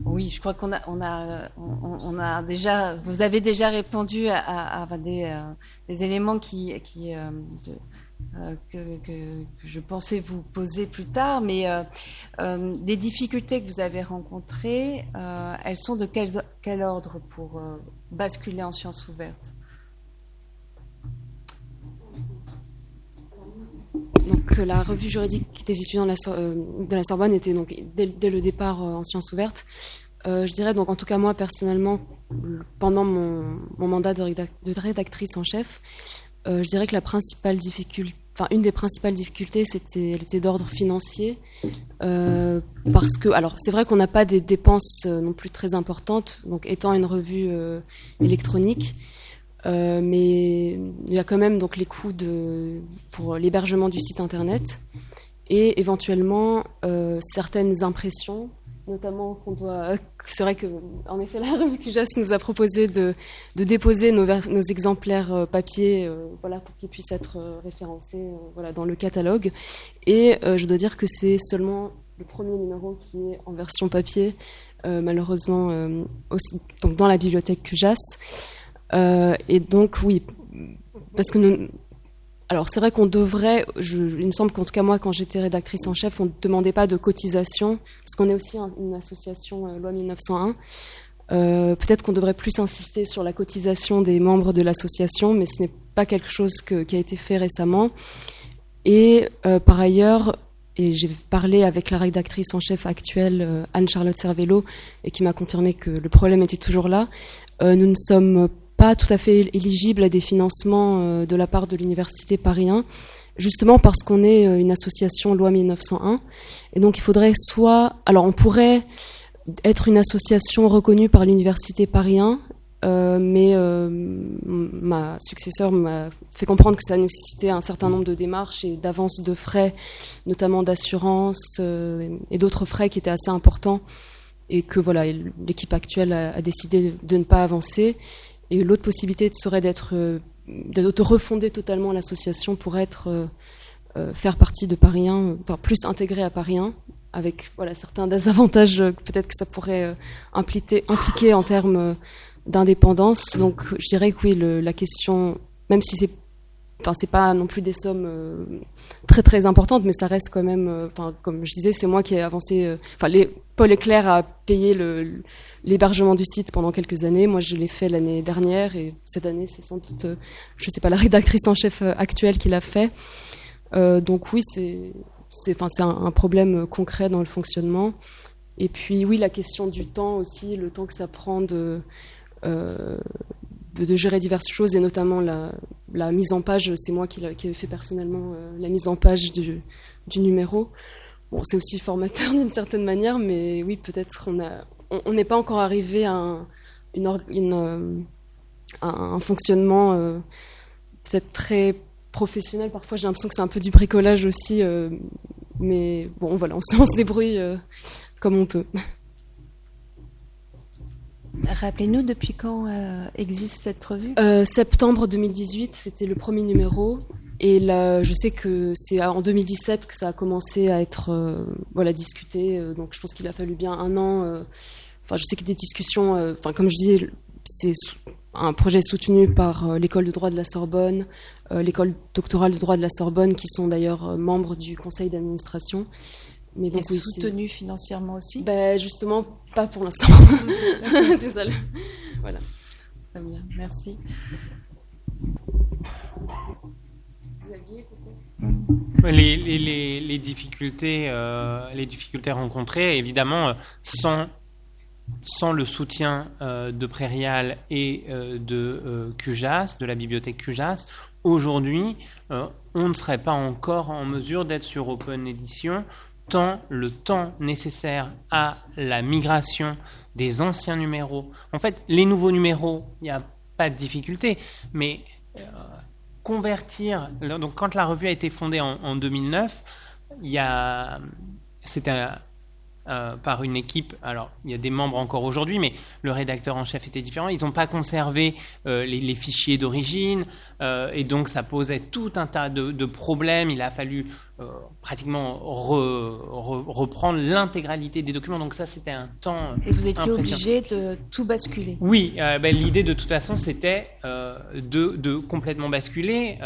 S6: Oui, je crois qu'on a déjà, vous avez déjà répondu à des éléments que je pensais vous poser plus tard, mais les difficultés que vous avez rencontrées, elles sont de quel ordre pour basculer en sciences ouvertes?
S3: Donc la revue juridique des étudiants de la Sorbonne était donc dès le départ en sciences ouvertes. Je dirais donc en tout cas moi personnellement, pendant mon mandat de rédactrice en chef, je dirais que une des principales difficultés, elle était d'ordre financier, parce que, alors c'est vrai qu'on n'a pas des dépenses non plus très importantes, donc étant une revue électronique, mais il y a quand même donc les coûts pour l'hébergement du site internet et éventuellement certaines impressions. Notamment c'est vrai que, en effet, la revue QJAS nous a proposé de déposer nos exemplaires papier, voilà, pour qu'ils puissent être référencés, voilà, dans le catalogue. Et je dois dire que c'est seulement le premier numéro qui est en version papier, malheureusement, aussi, donc dans la bibliothèque QJAS. Et donc, oui, parce que alors c'est vrai qu'on devrait, il me semble qu'en tout cas moi quand j'étais rédactrice en chef, on ne demandait pas de cotisation, parce qu'on est aussi une association loi 1901. Peut-être qu'on devrait plus insister sur la cotisation des membres de l'association, mais ce n'est pas quelque chose qui a été fait récemment. Et par ailleurs, Et j'ai parlé avec la rédactrice en chef actuelle, Anne-Charlotte Cervello, et qui m'a confirmé que le problème était toujours là. Nous ne sommes pas tout à fait éligibles à des financements de la part de l'Université Paris 1, justement parce qu'on est une association loi 1901. Et donc il faudrait alors on pourrait être une association reconnue par l'Université Paris 1, mais ma successeur m'a fait comprendre que ça nécessitait un certain nombre de démarches et d'avance de frais, notamment d'assurance et d'autres frais qui étaient assez importants, et que voilà, l'équipe actuelle a décidé de ne pas avancer. Et l'autre possibilité serait de refonder totalement l'association pour faire partie de Paris 1, enfin plus intégrée à Paris 1, avec voilà certains désavantages peut-être que ça pourrait impliquer en termes d'indépendance. Donc je dirais que oui, la question, même si c'est pas non plus des sommes très très importantes, mais ça reste quand même, comme je disais, c'est moi qui ai avancé, Paul Leclerc a payé l'hébergement du site pendant quelques années. Moi, je l'ai fait l'année dernière, et cette année, c'est sans doute, je sais pas, la rédactrice en chef actuelle qui l'a fait. Donc oui, c'est un problème concret dans le fonctionnement. Et puis oui, la question du temps aussi, le temps que ça prend de gérer diverses choses, et notamment la mise en page. C'est moi qui ai fait personnellement la mise en page du numéro. Bon, c'est aussi formateur d'une certaine manière, mais oui, peut-être on n'est pas encore arrivé à un fonctionnement peut-être très professionnel. Parfois, j'ai l'impression que c'est un peu du bricolage aussi, mais bon, voilà, on se débrouille comme on peut.
S6: Rappelez-nous depuis quand existe cette revue ?
S3: Septembre 2018, c'était le premier numéro. Et là, je sais que c'est en 2017 que ça a commencé à être discuté. Donc je pense qu'il a fallu bien un an. Je sais qu'il y a des discussions. Comme je disais, c'est un projet soutenu par l'école de droit de la Sorbonne, l'école doctorale de droit de la Sorbonne, qui sont d'ailleurs membres du conseil d'administration.
S6: Mais donc, oui, soutenu financièrement aussi ?
S3: Justement, pas pour l'instant. C'est ça. Voilà.
S6: Très bien, merci.
S2: Les difficultés rencontrées, évidemment, sans le soutien de Prairial et de QJAS, de la bibliothèque QJAS, aujourd'hui, on ne serait pas encore en mesure d'être sur Open Edition, tant le temps nécessaire à la migration des anciens numéros. En fait, les nouveaux numéros, il n'y a pas de difficulté, mais convertir. Donc, quand la revue a été fondée en 2009, c'était par une équipe. Alors, il y a des membres encore aujourd'hui, mais le rédacteur en chef était différent. Ils n'ont pas conservé les fichiers d'origine, et donc ça posait tout un tas de problèmes. Il a fallu pratiquement reprendre l'intégralité des documents. Donc ça, c'était un temps.
S6: Et vous étiez obligé de tout basculer.
S2: Oui, l'idée de toute façon, c'était de complètement basculer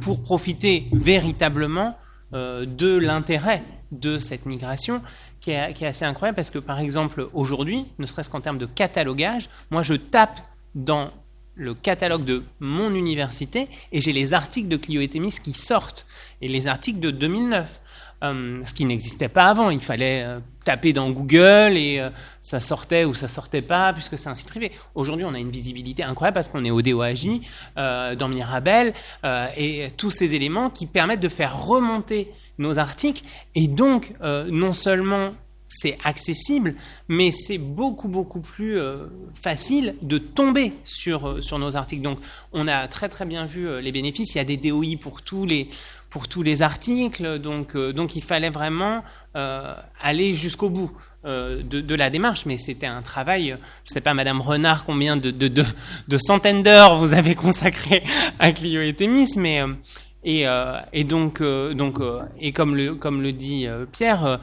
S2: pour profiter véritablement de l'intérêt de cette migration, qui est assez incroyable, parce que par exemple aujourd'hui, ne serait-ce qu'en termes de catalogage, moi je tape dans le catalogue de mon université et j'ai les articles de Clio et Thémis qui sortent, et les articles de 2009, ce qui n'existait pas avant. Il fallait taper dans Google et ça sortait ou ça sortait pas, puisque c'est un site privé. Aujourd'hui, on a une visibilité incroyable parce qu'on est au DOAJ, dans Mirabel, et tous ces éléments qui permettent de faire remonter nos articles, et donc non seulement c'est accessible, mais c'est beaucoup plus facile de tomber sur nos articles. Donc on a très très bien vu les bénéfices. Il y a des DOI pour tous les articles, donc il fallait vraiment aller jusqu'au bout de la démarche, mais c'était un travail. Je sais pas, Madame Renard, combien de centaines d'heures vous avez consacré à Clio et Thémis, mais et donc comme le dit Pierre,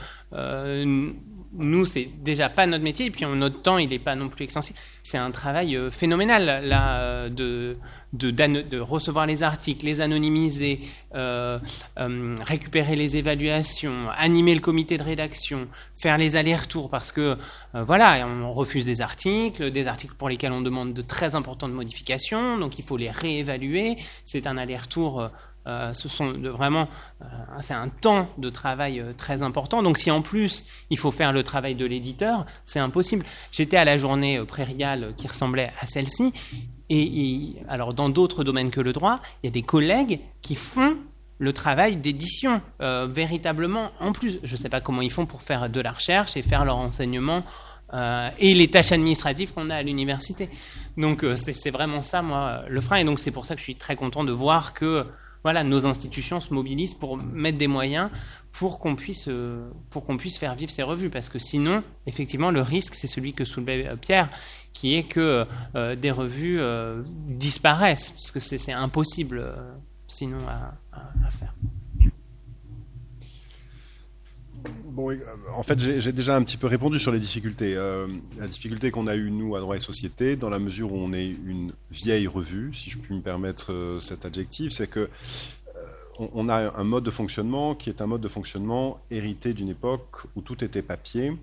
S2: nous c'est déjà pas notre métier, et puis notre temps il est pas non plus extensible. C'est un travail phénoménal là de recevoir les articles, les anonymiser, récupérer les évaluations, animer le comité de rédaction, faire les allers-retours, parce que on refuse des articles pour lesquels on demande de très importantes modifications, donc il faut les réévaluer. C'est un aller-retour C'est un temps de travail très important. Donc si en plus il faut faire le travail de l'éditeur, c'est impossible. J'étais à la journée prairiale qui ressemblait à celle-ci, et alors dans d'autres domaines que le droit, il y a des collègues qui font le travail d'édition véritablement en plus. Je ne sais pas comment ils font pour faire de la recherche et faire leur enseignement et les tâches administratives qu'on a à l'université. Donc c'est vraiment ça, moi, le frein. Et donc c'est pour ça que je suis très content de voir que nos institutions se mobilisent pour mettre des moyens pour qu'on puisse faire vivre ces revues. Parce que sinon, effectivement, le risque, c'est celui que soulevait Pierre, qui est que des revues disparaissent. Parce que c'est impossible sinon à faire.
S5: Bon, en fait, j'ai déjà un petit peu répondu sur les difficultés. La difficulté qu'on a eue, nous, à Droit et Société, dans la mesure où on est une vieille revue, si je puis me permettre cet adjectif, c'est que on a un mode de fonctionnement qui est un mode de fonctionnement hérité d'une époque où tout était papier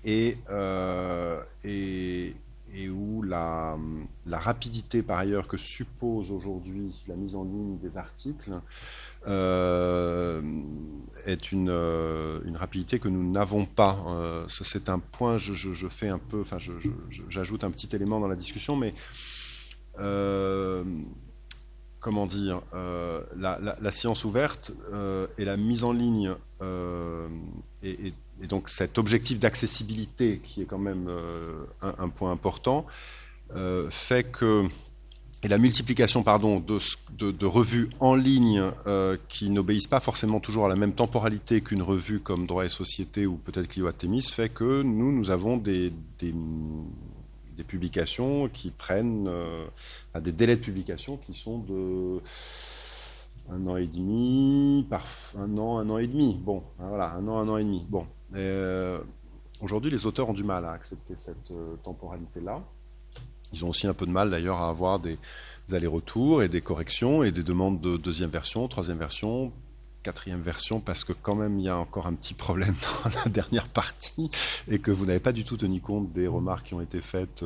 S5: et où la rapidité, par ailleurs, que suppose aujourd'hui la mise en ligne des articles est une rapidité que nous n'avons pas. Ça, c'est un point, je fais un peu, enfin, j'ajoute un petit élément dans la discussion, mais comment dire, la science ouverte et la mise en ligne et donc cet objectif d'accessibilité qui est quand même un point important fait que et la multiplication de revues en ligne qui n'obéissent pas forcément toujours à la même temporalité qu'une revue comme Droit et Société ou peut-être Clio Athémis fait que nous avons des publications qui prennent des délais de publication qui sont de 1 an et demi, par 1 an et demi. Bon, voilà, 1 an et demi. Bon, aujourd'hui, les auteurs ont du mal à accepter cette temporalité-là. Ils ont aussi un peu de mal d'ailleurs à avoir des allers-retours et des corrections et des demandes de 2e version, 3e version, 4e version, parce que quand même il y a encore un petit problème dans la dernière partie et que vous n'avez pas du tout tenu compte des remarques qui ont été faites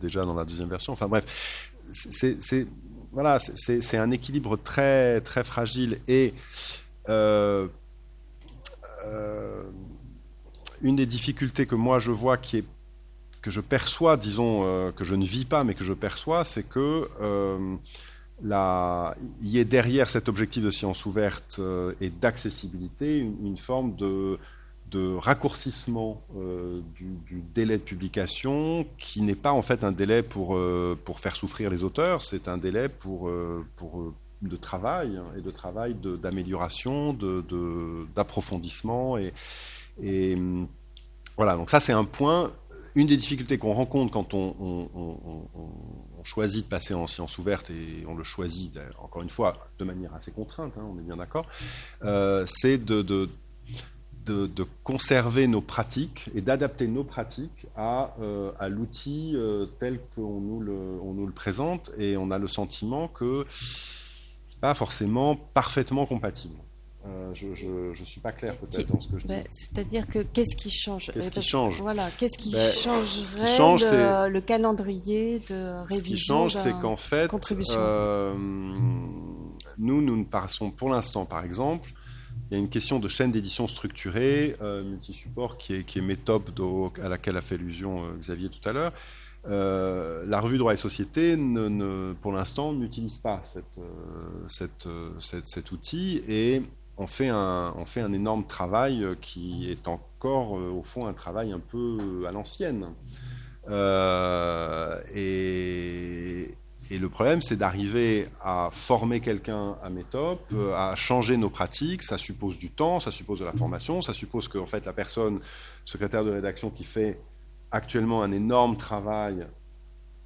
S5: déjà dans la 2e version. Enfin bref, c'est un équilibre très, très fragile et une des difficultés que moi je vois que je perçois, disons, que je ne vis pas, mais que je perçois, c'est que il y ait derrière cet objectif de science ouverte et d'accessibilité une forme de raccourcissement du délai de publication qui n'est pas en fait un délai pour faire souffrir les auteurs, c'est un délai de travail et de travail d'amélioration, d'approfondissement et voilà, donc ça c'est un point. Une des difficultés qu'on rencontre quand on choisit de passer en sciences ouvertes, et on le choisit, encore une fois, de manière assez contrainte, on est bien d'accord, c'est de conserver nos pratiques et d'adapter nos pratiques à l'outil tel qu'on nous le présente, et on a le sentiment que c'est pas forcément parfaitement compatible. Je suis pas clair peut-être dans ce que je dis.
S6: C'est-à-dire que qu'est-ce qui change ?
S5: Qu'est-ce qui change ?
S6: Voilà, qu'est-ce qui changerait le calendrier de révision ?
S5: Ce qui change, c'est qu'en fait, nous ne passons pour l'instant, par exemple, il y a une question de chaîne d'édition structurée, multi-support, qui est méthode à laquelle a fait allusion Xavier tout à l'heure. La revue Droit et Société, pour l'instant, n'utilise pas cet outil et on fait un énorme travail qui est encore, au fond, un travail un peu à l'ancienne. Et le problème, c'est d'arriver à former quelqu'un à méthode, à changer nos pratiques. Ça suppose du temps, ça suppose de la formation, ça suppose que en fait, la personne, secrétaire de rédaction, qui fait actuellement un énorme travail,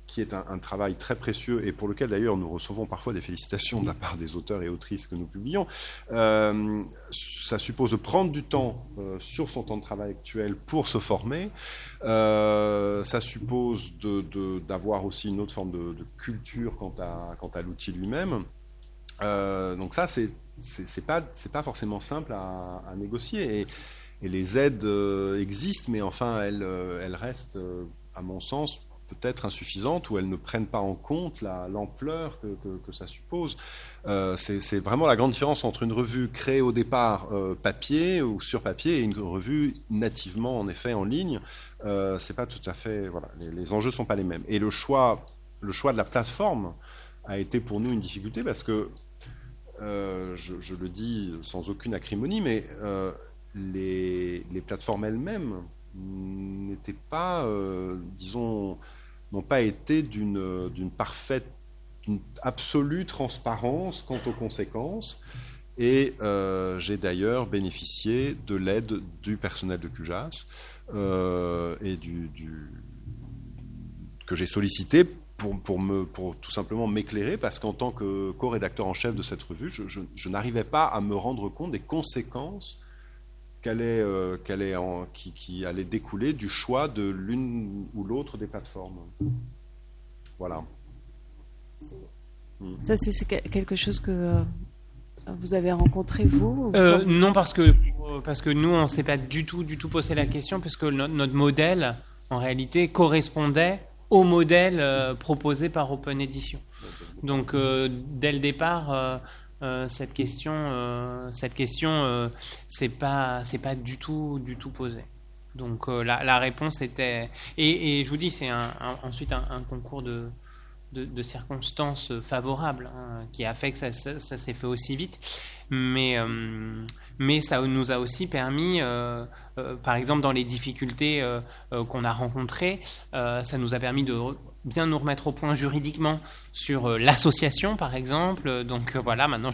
S5: qui est un travail très précieux et pour lequel d'ailleurs nous recevons parfois des félicitations de la part des auteurs et autrices que nous publions, ça suppose de prendre du temps sur son temps de travail actuel pour se former, ça suppose d'avoir aussi une autre forme de culture quant à l'outil lui-même. Donc ça, c'est pas forcément simple à négocier et les aides existent, mais enfin elles restent, à mon sens, peut-être insuffisantes, ou elles ne prennent pas en compte l'ampleur que ça suppose. C'est vraiment la grande différence entre une revue créée au départ papier ou sur papier et une revue nativement, en effet, en ligne. C'est pas tout à fait... Voilà, les enjeux sont pas les mêmes. Et le choix de la plateforme a été pour nous une difficulté parce que, je le dis sans aucune acrimonie, mais les plateformes elles-mêmes n'étaient pas, n'ont pas été d'une absolue transparence quant aux conséquences. Et j'ai d'ailleurs bénéficié de l'aide du personnel de QJAS et que j'ai sollicité pour tout simplement m'éclairer, parce qu'en tant que co-rédacteur en chef de cette revue, je n'arrivais pas à me rendre compte des conséquences qui allaient découler du choix de l'une ou l'autre des plateformes. Voilà.
S1: Ça, c'est quelque chose que vous avez rencontré, vous
S2: Non, parce que nous, on ne s'est pas du tout posé la question, parce que notre modèle, en réalité, correspondait au modèle proposé par Open Edition. Donc, dès le départ, cette question, c'est pas du tout posée. Donc, la réponse était... Et je vous dis, c'est ensuite un concours de circonstances favorables qui a fait que ça s'est fait aussi vite. Mais ça nous a aussi permis, par exemple, dans les difficultés qu'on a rencontrées, ça nous a permis de bien nous remettre au point juridiquement sur l'association, par exemple. Donc voilà, maintenant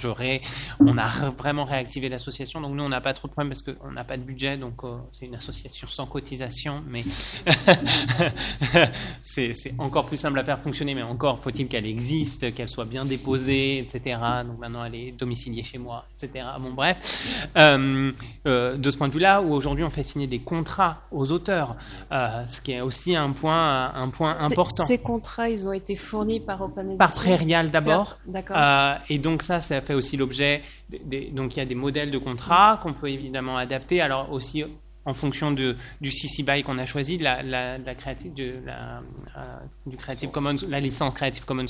S2: on a vraiment réactivé l'association. Donc nous, on n'a pas trop de problèmes parce qu'on n'a pas de budget, donc c'est une association sans cotisation, mais c'est encore plus simple à faire fonctionner, mais encore faut-il qu'elle existe, qu'elle soit bien déposée, etc. Donc maintenant, elle est domiciliée chez moi, etc. Bon, bref. De ce point de vue-là, où aujourd'hui on fait signer des contrats aux auteurs, ce qui est aussi un point important.
S1: Ces contrats, ils ont été fournis par Open Edition.
S2: Par Prairial d'abord.
S1: D'accord.
S2: Et donc ça fait aussi l'objet. Donc il y a des modèles de contrats qu'on peut évidemment adapter. Alors aussi en fonction du CC BY qu'on a choisi, du Creative Commons, la licence Creative Commons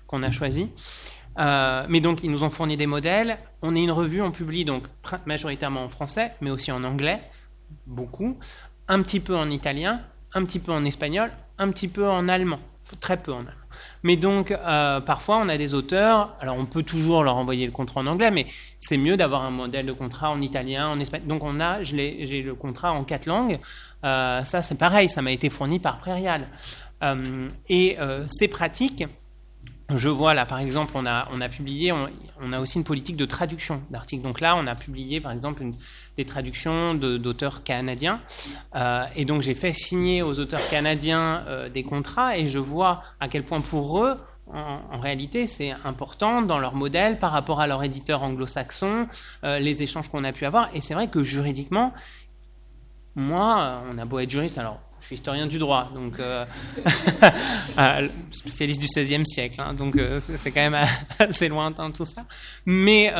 S2: qu'on a choisi. Mais donc ils nous ont fourni des modèles. On est une revue, on publie donc majoritairement en français, mais aussi en anglais, beaucoup, un petit peu en italien, un petit peu en espagnol, un petit peu en allemand, très peu en allemand. Mais donc parfois on a des auteurs, alors on peut toujours leur envoyer le contrat en anglais, mais c'est mieux d'avoir un modèle de contrat en italien, en espagnol. Donc j'ai le contrat en 4 langues. Ça c'est pareil, ça m'a été fourni par Prairial. Et c'est pratique. Je vois là, par exemple, on a publié, on a aussi une politique de traduction d'articles. Donc là, on a publié, par exemple, des traductions d'auteurs canadiens. Et donc, j'ai fait signer aux auteurs canadiens des contrats, et je vois à quel point pour eux, en réalité, c'est important dans leur modèle par rapport à leur éditeur anglo-saxon, les échanges qu'on a pu avoir. Et c'est vrai que juridiquement, moi, on a beau être juriste, alors... Je suis historien du droit, donc spécialiste du XVIe siècle, donc c'est quand même assez lointain tout ça. Mais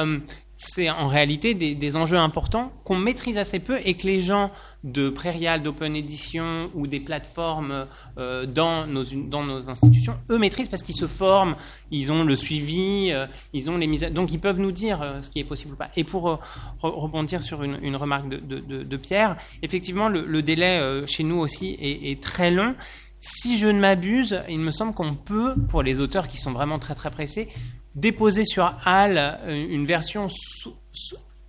S2: c'est en réalité des enjeux importants qu'on maîtrise assez peu et que les gens de Prairial, d'Open Edition ou des plateformes dans nos institutions, eux maîtrisent parce qu'ils se forment, ils ont le suivi, ils ont les mises donc ils peuvent nous dire ce qui est possible ou pas. Et pour rebondir sur une remarque de Pierre, effectivement le délai chez nous aussi est très long. Si je ne m'abuse, il me semble qu'on peut, pour les auteurs qui sont vraiment très très pressés, déposer sur HAL une version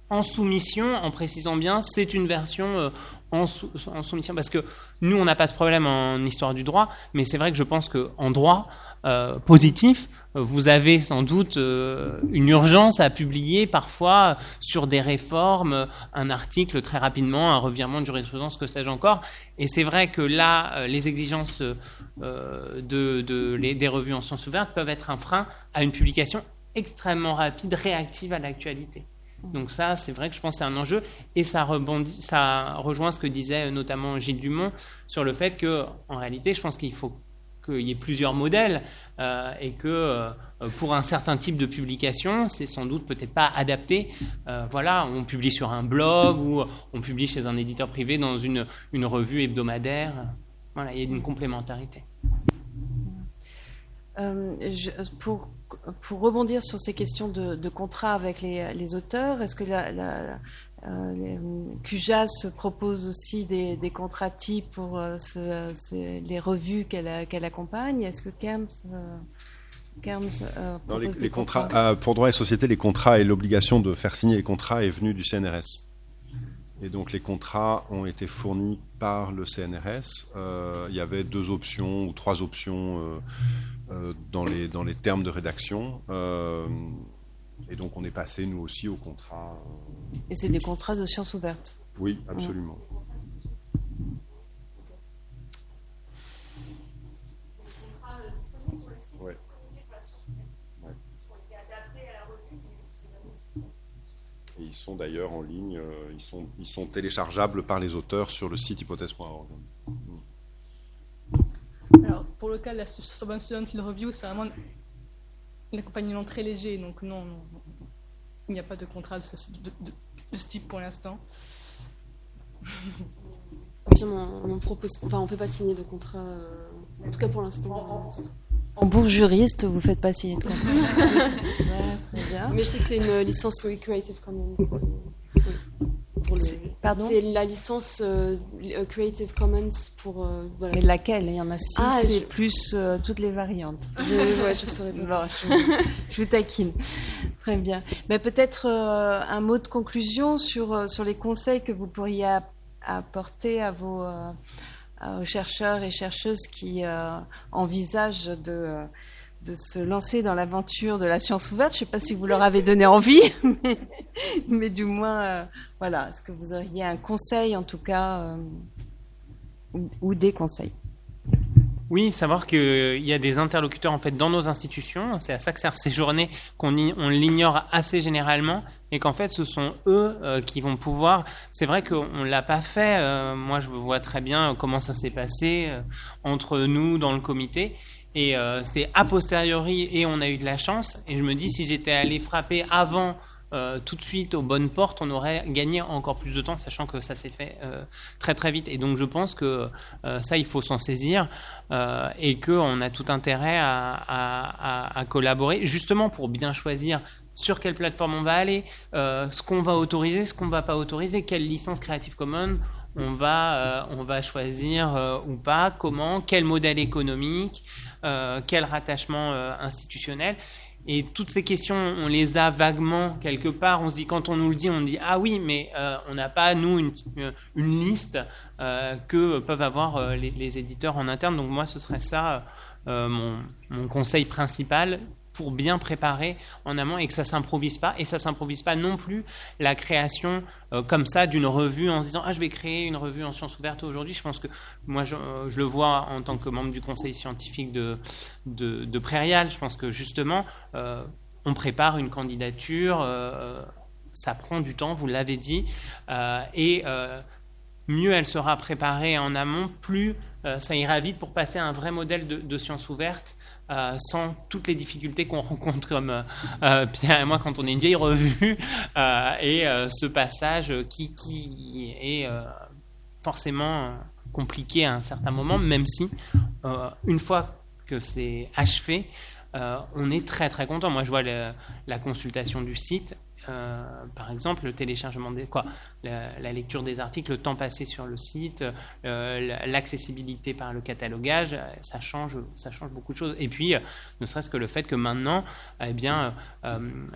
S2: en soumission, en précisant bien c'est une version en soumission, parce que nous on n'a pas ce problème en histoire du droit, mais c'est vrai que je pense qu'en droit positif, vous avez sans doute une urgence à publier parfois sur des réformes, un article très rapidement, un revirement de jurisprudence, que sais-je encore. Et c'est vrai que là, les exigences des revues en sciences ouvertes peuvent être un frein à une publication extrêmement rapide, réactive à l'actualité. Donc ça, c'est vrai que je pense que c'est un enjeu, et ça rejoint ce que disait notamment Gilles Dumont sur le fait que, en réalité, je pense qu'il faut qu'il y ait plusieurs modèles et que pour un certain type de publication, c'est sans doute peut-être pas adapté. Voilà, on publie sur un blog ou on publie chez un éditeur privé dans une revue hebdomadaire. Voilà, il y a une complémentarité.
S1: Pour rebondir sur ces questions de contrat avec les auteurs, est-ce que QJAS propose aussi des contrats types pour les revues qu'elle accompagne? Est-ce que Kerms
S5: dans les contrats pour droit et société, les contrats et l'obligation de faire signer les contrats est venue du CNRS. Et donc les contrats ont été fournis par le CNRS. Il y avait 2 options ou 3 options dans les termes de rédaction. Et donc on est passé nous aussi aux contrats.
S1: Et c'est des contrats de sciences ouvertes?
S5: Oui, absolument. Et ils sont d'ailleurs en ligne, ils sont téléchargeables par les auteurs sur le site hypothèse.org.
S4: Alors, pour le cas de la Sorbonne Student Field Review, c'est vraiment un accompagnement très léger, donc non, il n'y a pas de contrat de ce type pour l'instant.
S3: On propose, enfin, on fait pas signer de contrat, en tout cas pour l'instant.
S1: En bourse juriste, vous ne faites pas signer de contrat. Ouais, très bien.
S3: Mais je sais que c'est une licence Creative Commons.
S1: Pardon?
S3: C'est la licence Creative Commons pour. Voilà.
S1: Mais laquelle? Il y en a 6,
S3: c'est
S1: plus toutes les variantes.
S3: Je saurais pas.
S1: Je vous taquine. Très bien. Mais peut-être un mot de conclusion sur les conseils que vous pourriez apporter à vos chercheurs et chercheuses qui envisagent de se lancer dans l'aventure de la science ouverte. Je ne sais pas si vous leur avez donné envie, mais du moins, voilà, est-ce que vous auriez un conseil, en tout cas, ou des conseils?
S2: Oui, savoir qu'il y a des interlocuteurs en fait dans nos institutions, c'est à ça que servent ces journées, on l'ignore assez généralement, et qu'en fait ce sont eux qui vont pouvoir. C'est vrai qu'on l'a pas fait. Moi, je vois très bien comment ça s'est passé entre nous dans le comité. Et c'était a posteriori, et on a eu de la chance. Et je me dis, si j'étais allé frapper avant, tout de suite aux bonnes portes, on aurait gagné encore plus de temps, sachant que ça s'est fait très très vite. Et donc je pense que ça, il faut s'en saisir et qu'on a tout intérêt à collaborer, justement pour bien choisir sur quelle plateforme on va aller, ce qu'on va autoriser, ce qu'on ne va pas autoriser, quelle licence Creative Commons on va choisir ou pas, comment, quel modèle économique, quel rattachement institutionnel. Et toutes ces questions, on les a vaguement quelque part. On se dit, quand on nous le dit, on dit ah oui, mais on n'a pas nous une liste que peuvent avoir les éditeurs en interne. Donc moi, ce serait ça mon conseil principal pour bien préparer en amont et que ça s'improvise pas. Et ça s'improvise pas non plus la création comme ça d'une revue en se disant je vais créer une revue en sciences ouvertes aujourd'hui. Je pense que moi je le vois en tant que membre du conseil scientifique de Prairial. Je pense que justement on prépare une candidature, ça prend du temps, vous l'avez dit, et mieux elle sera préparée en amont, plus ça ira vite pour passer à un vrai modèle de sciences ouvertes. Sans toutes les difficultés qu'on rencontre comme Pierre et moi quand on est une vieille revue et ce passage qui est forcément compliqué à un certain moment, même si une fois que c'est achevé, on est très très content. Moi je vois la consultation du site, par exemple le téléchargement la lecture des articles, le temps passé sur le site, l'accessibilité par le catalogage, ça change beaucoup de choses. Et puis ne serait-ce que le fait que maintenant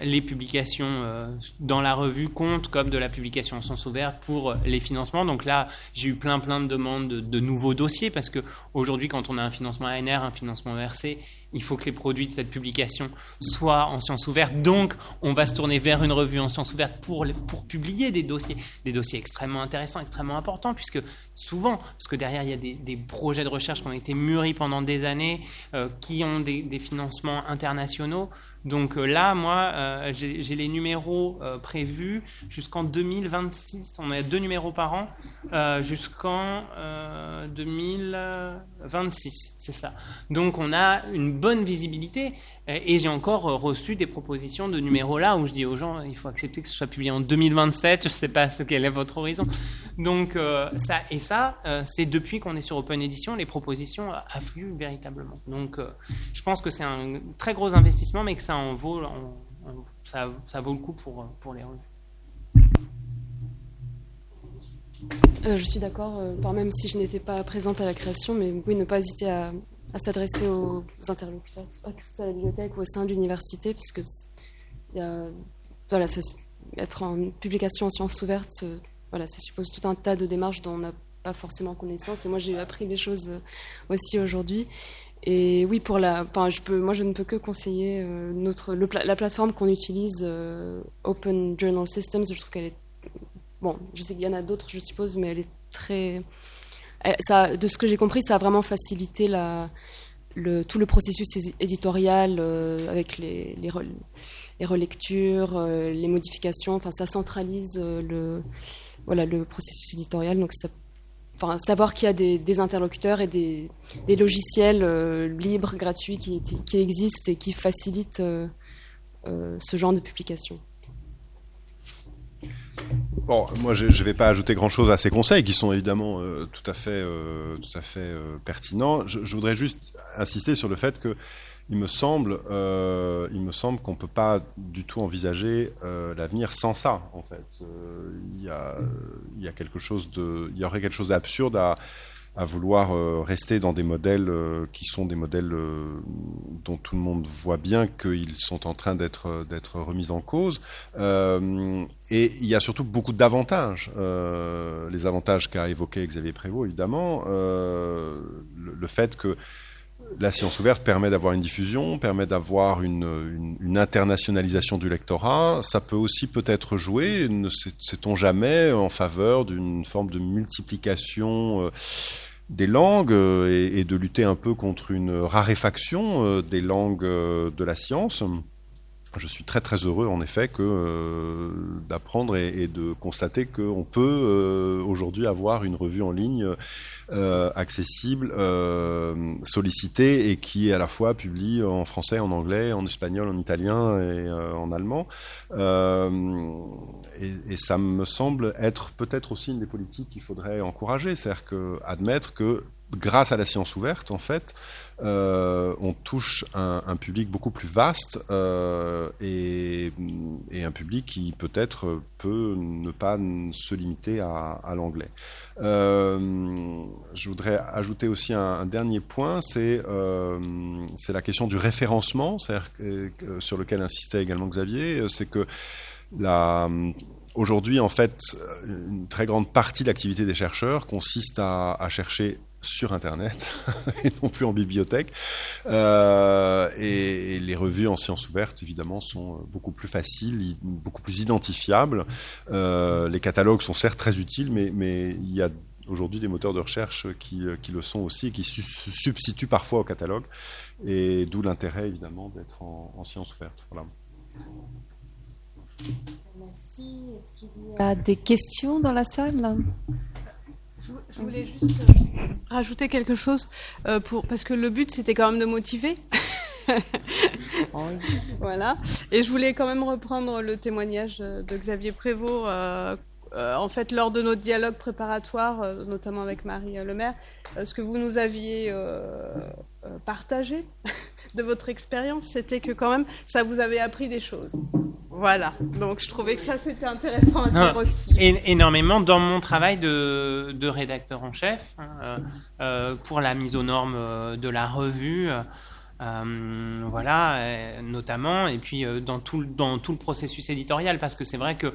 S2: les publications dans la revue comptent comme de la publication en sens ouvert pour les financements. Donc là j'ai eu plein de demandes de nouveaux dossiers, parce que aujourd'hui quand on a un financement ANR, un financement ERC, il faut que les produits de cette publication soient en sciences ouvertes. Donc, on va se tourner vers une revue en sciences ouvertes pour publier des dossiers extrêmement intéressants, extrêmement importants, puisque souvent, parce que derrière, il y a des projets de recherche qui ont été mûris pendant des années, qui ont des financements internationaux. Donc là, moi, j'ai les numéros prévus jusqu'en 2026. On a 2 numéros par an jusqu'en 2026, c'est ça. Donc on a une bonne visibilité Et j'ai encore reçu des propositions de numéros là où je dis aux gens, il faut accepter que ce soit publié en 2027, je ne sais pas quel est votre horizon. Donc c'est depuis qu'on est sur Open Edition, les propositions affluent véritablement. Donc je pense que c'est un très gros investissement, mais que ça en vaut, ça vaut le coup pour les revues.
S3: Je suis d'accord, même si je n'étais pas présente à la création, mais oui, ne pas hésiter à s'adresser aux interlocuteurs, que ce soit à la bibliothèque ou au sein de l'université, puisque être en publication en sciences ouvertes, ça suppose tout un tas de démarches dont on n'a pas forcément connaissance. Et moi, j'ai appris des choses aussi aujourd'hui. Et oui, je ne peux que conseiller la plateforme qu'on utilise, Open Journal Systems. Je trouve qu'elle est je sais qu'il y en a d'autres, je suppose, mais elle est très... de ce que j'ai compris, ça a vraiment facilité tout le processus éditorial avec les relectures, les modifications. Enfin, ça centralise le processus éditorial. Donc, savoir qu'il y a des interlocuteurs et des logiciels libres, gratuits qui existent et qui facilitent ce genre de publication.
S5: Bon, moi, je ne vais pas ajouter grand-chose à ces conseils qui sont évidemment tout à fait pertinents. Je voudrais juste insister sur le fait que il me semble qu'on ne peut pas du tout envisager l'avenir sans ça. En fait, il y aurait quelque chose d'absurde à vouloir rester dans des modèles qui sont des modèles dont tout le monde voit bien qu'ils sont en train d'être remis en cause. Et il y a surtout beaucoup d'avantages. Les avantages qu'a évoqué Xavier Prévost, évidemment. Le fait que la science ouverte permet d'avoir une diffusion, permet d'avoir une internationalisation du lectorat. Ça peut aussi peut-être jouer, ne sait-on jamais, en faveur d'une forme de multiplication des langues et de lutter un peu contre une raréfaction des langues de la science. Je suis très très heureux en effet d'apprendre et de constater qu'on peut aujourd'hui avoir une revue en ligne accessible, sollicitée et qui à la fois publie en français, en anglais, en espagnol, en italien et en allemand. Et ça me semble être peut-être aussi une des politiques qu'il faudrait encourager, c'est-à-dire admettre que grâce à la science ouverte, en fait, on touche un public beaucoup plus vaste et un public qui peut-être peut ne pas se limiter à l'anglais. Je voudrais ajouter aussi un dernier point, c'est la question du référencement, c'est-à-dire sur lequel insistait également Xavier, c'est que aujourd'hui, en fait, une très grande partie de l'activité des chercheurs consiste à chercher sur Internet et non plus en bibliothèque. Et les revues en sciences ouvertes, évidemment, sont beaucoup plus faciles, beaucoup plus identifiables. Les catalogues sont certes très utiles, mais il y a aujourd'hui des moteurs de recherche qui le sont aussi et qui se substituent parfois au catalogue. Et d'où l'intérêt, évidemment, d'être en sciences ouvertes. Voilà.
S6: Merci. Est-ce qu'il y a des questions dans la salle ?
S7: Je voulais juste rajouter quelque chose parce que le but c'était quand même de motiver. Voilà. Et je voulais quand même reprendre le témoignage de Xavier Prévost. En fait, lors de notre dialogue préparatoire, notamment avec Marie Lemaire, ce que vous nous aviez partagé de votre expérience, c'était que quand même, ça vous avait appris des choses. Voilà. Donc, je trouvais que ça, c'était intéressant à dire aussi.
S2: Énormément dans mon travail de rédacteur en chef, pour la mise aux normes de la revue, voilà, notamment, et puis dans tout le processus éditorial, parce que c'est vrai que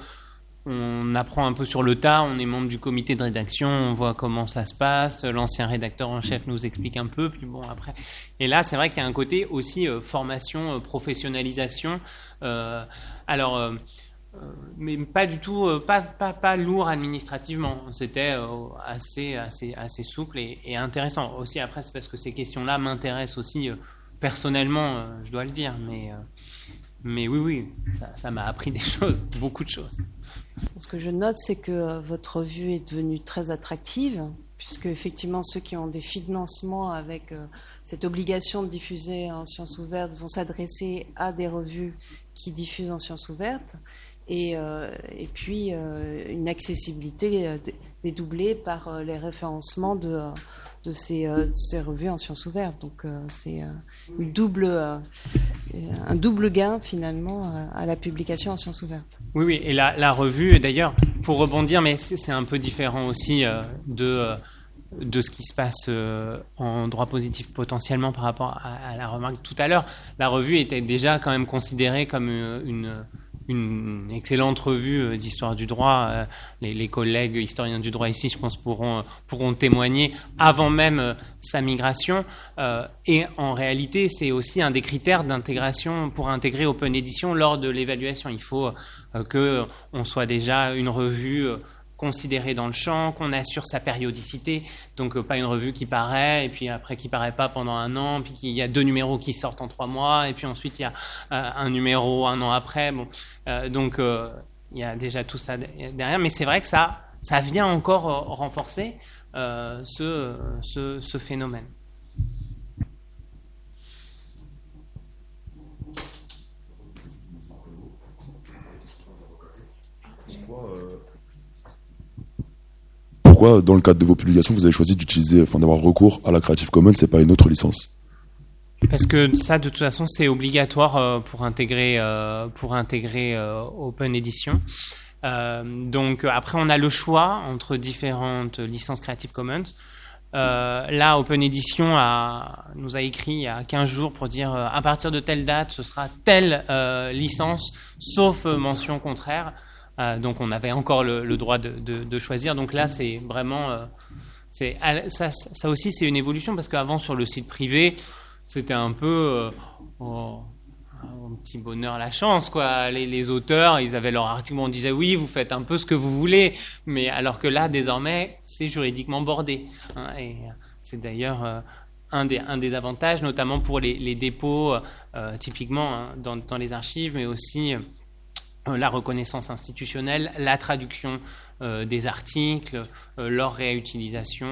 S2: on apprend un peu sur le tas, on est membre du comité de rédaction, on voit comment ça se passe, l'ancien rédacteur en chef nous explique un peu, puis bon après. Et là, c'est vrai qu'il y a un côté aussi formation, professionnalisation. Mais pas du tout, pas lourd administrativement. C'était assez souple et intéressant. Aussi après, c'est parce que ces questions-là m'intéressent aussi personnellement, je dois le dire. Mais oui, ça m'a appris des choses, beaucoup de choses.
S1: Ce que je note, c'est que votre revue est devenue très attractive, puisque effectivement ceux qui ont des financements avec cette obligation de diffuser en sciences ouvertes vont s'adresser à des revues qui diffusent en sciences ouvertes, et puis une accessibilité dédoublée par les référencements de ces revues en sciences ouvertes. Donc c'est un double gain finalement à la publication en sciences ouvertes.
S2: Oui, et la revue, d'ailleurs, pour rebondir, mais c'est un peu différent aussi de ce qui se passe en droit positif potentiellement par rapport à la remarque tout à l'heure. La revue était déjà quand même considérée comme une excellente revue d'histoire du droit. Les collègues historiens du droit ici, je pense, pourront témoigner avant même sa migration. Et en réalité, c'est aussi un des critères d'intégration pour intégrer Open Edition lors de l'évaluation. Il faut qu'on soit déjà une revue considérée dans le champ, qu'on assure sa périodicité, donc pas une revue qui paraît et puis après qui paraît pas pendant 1 an, puis qu'il y a 2 numéros qui sortent en 3 mois et puis ensuite il y a un numéro 1 an après. Bon, donc il y a déjà tout ça derrière, mais c'est vrai que ça vient encore renforcer ce phénomène.
S8: Pourquoi, dans le cadre de vos publications, vous avez choisi d'avoir recours à la Creative Commons et pas une autre licence ?
S2: Parce que ça, de toute façon, c'est obligatoire pour intégrer Open Edition. Donc après, on a le choix entre différentes licences Creative Commons. Là, Open Edition nous a écrit il y a 15 jours pour dire à partir de telle date, ce sera telle licence, sauf mention contraire. Donc on avait encore le droit de choisir. Donc là, c'est vraiment... ça aussi, c'est une évolution, parce qu'avant, sur le site privé, c'était un peu... un petit bonheur, la chance, quoi. Les auteurs, ils avaient leur article, on disait oui, vous faites un peu ce que vous voulez, mais alors que là, désormais, c'est juridiquement bordé. Et c'est d'ailleurs un des avantages, notamment pour les dépôts, typiquement dans les archives, mais aussi la reconnaissance institutionnelle, la traduction des articles, leur réutilisation,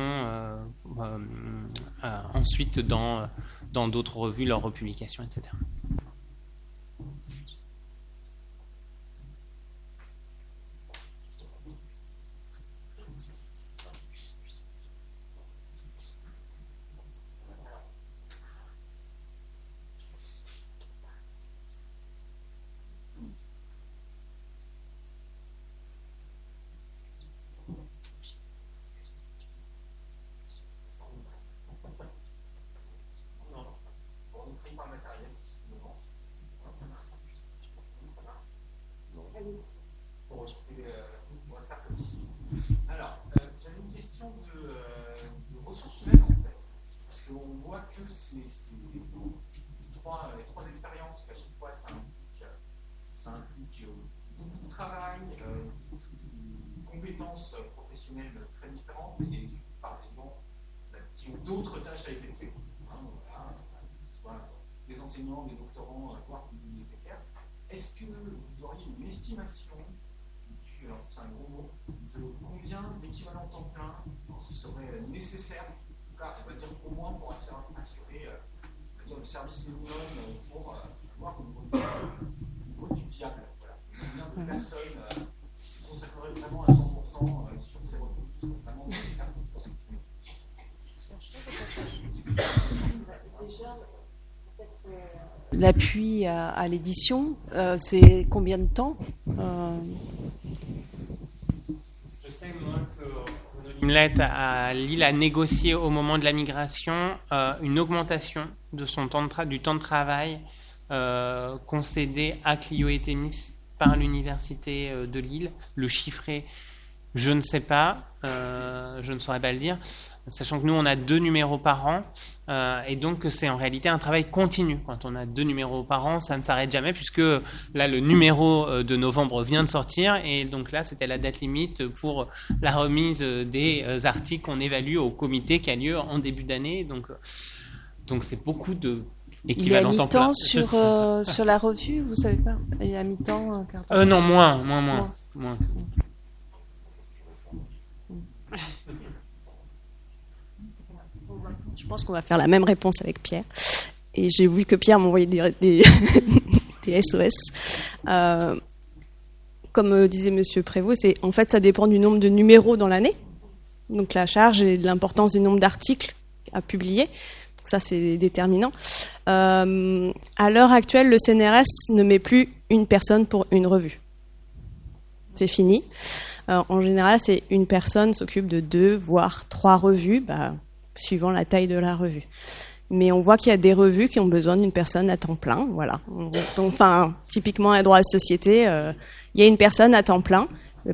S2: ensuite dans d'autres revues, leur republication, etc.
S9: Alors, j'avais une question de ressources humaines, en fait, parce qu'on voit que les trois expériences qu'à chaque fois ça implique beaucoup de travail, une compétences professionnelles très différentes et par des gens qui ont d'autres tâches à effectuer. Soit des enseignants, des doctorants, voire des bibliothécaires. Est-ce que vous auriez une estimation, alors c'est un gros mot, de combien d'équivalents temps plein serait nécessaire, en tout cas, on va dire au moins pour assurer on va dire, le service minimum pour avoir une produit viable. Voilà. Combien de personnes se consacreraient vraiment à 100% sur ces ressources, qui sont vraiment nécessaires pour ça.
S1: Déjà, l'appui à l'édition, c'est combien de temps
S2: Je sais, moi, que Renaud Limlet à Lille a négocié au moment de la migration une augmentation de du temps de travail concédé à Clio et Tennis par l'université de Lille. Le chiffré, je ne sais pas, je ne saurais pas le dire, sachant que nous on a 2 numéros par an et donc c'est en réalité un travail continu. Quand on a 2 numéros par an, ça ne s'arrête jamais, puisque là le numéro de novembre vient de sortir et donc là c'était la date limite pour la remise des articles qu'on évalue au comité qui a lieu en début d'année. Donc c'est beaucoup de équivalent temps plein.
S1: Il est à mi-temps sur la revue, vous savez pas? Il est à mi-temps
S2: non, moins.
S10: Je pense qu'on va faire la même réponse avec Pierre. Et j'ai vu que Pierre m'envoyait des SOS. Comme disait Monsieur Prévost, en fait, ça dépend du nombre de numéros dans l'année. Donc la charge et l'importance du nombre d'articles à publier. Donc ça, c'est déterminant. À l'heure actuelle, le CNRS ne met plus une personne pour une revue. C'est fini. En général, c'est une personne s'occupe de 2, voire 3 revues, suivant la taille de la revue. Mais on voit qu'il y a des revues qui ont besoin d'une personne à temps plein. Voilà. Donc, typiquement, un droit à société, il y a une personne à temps plein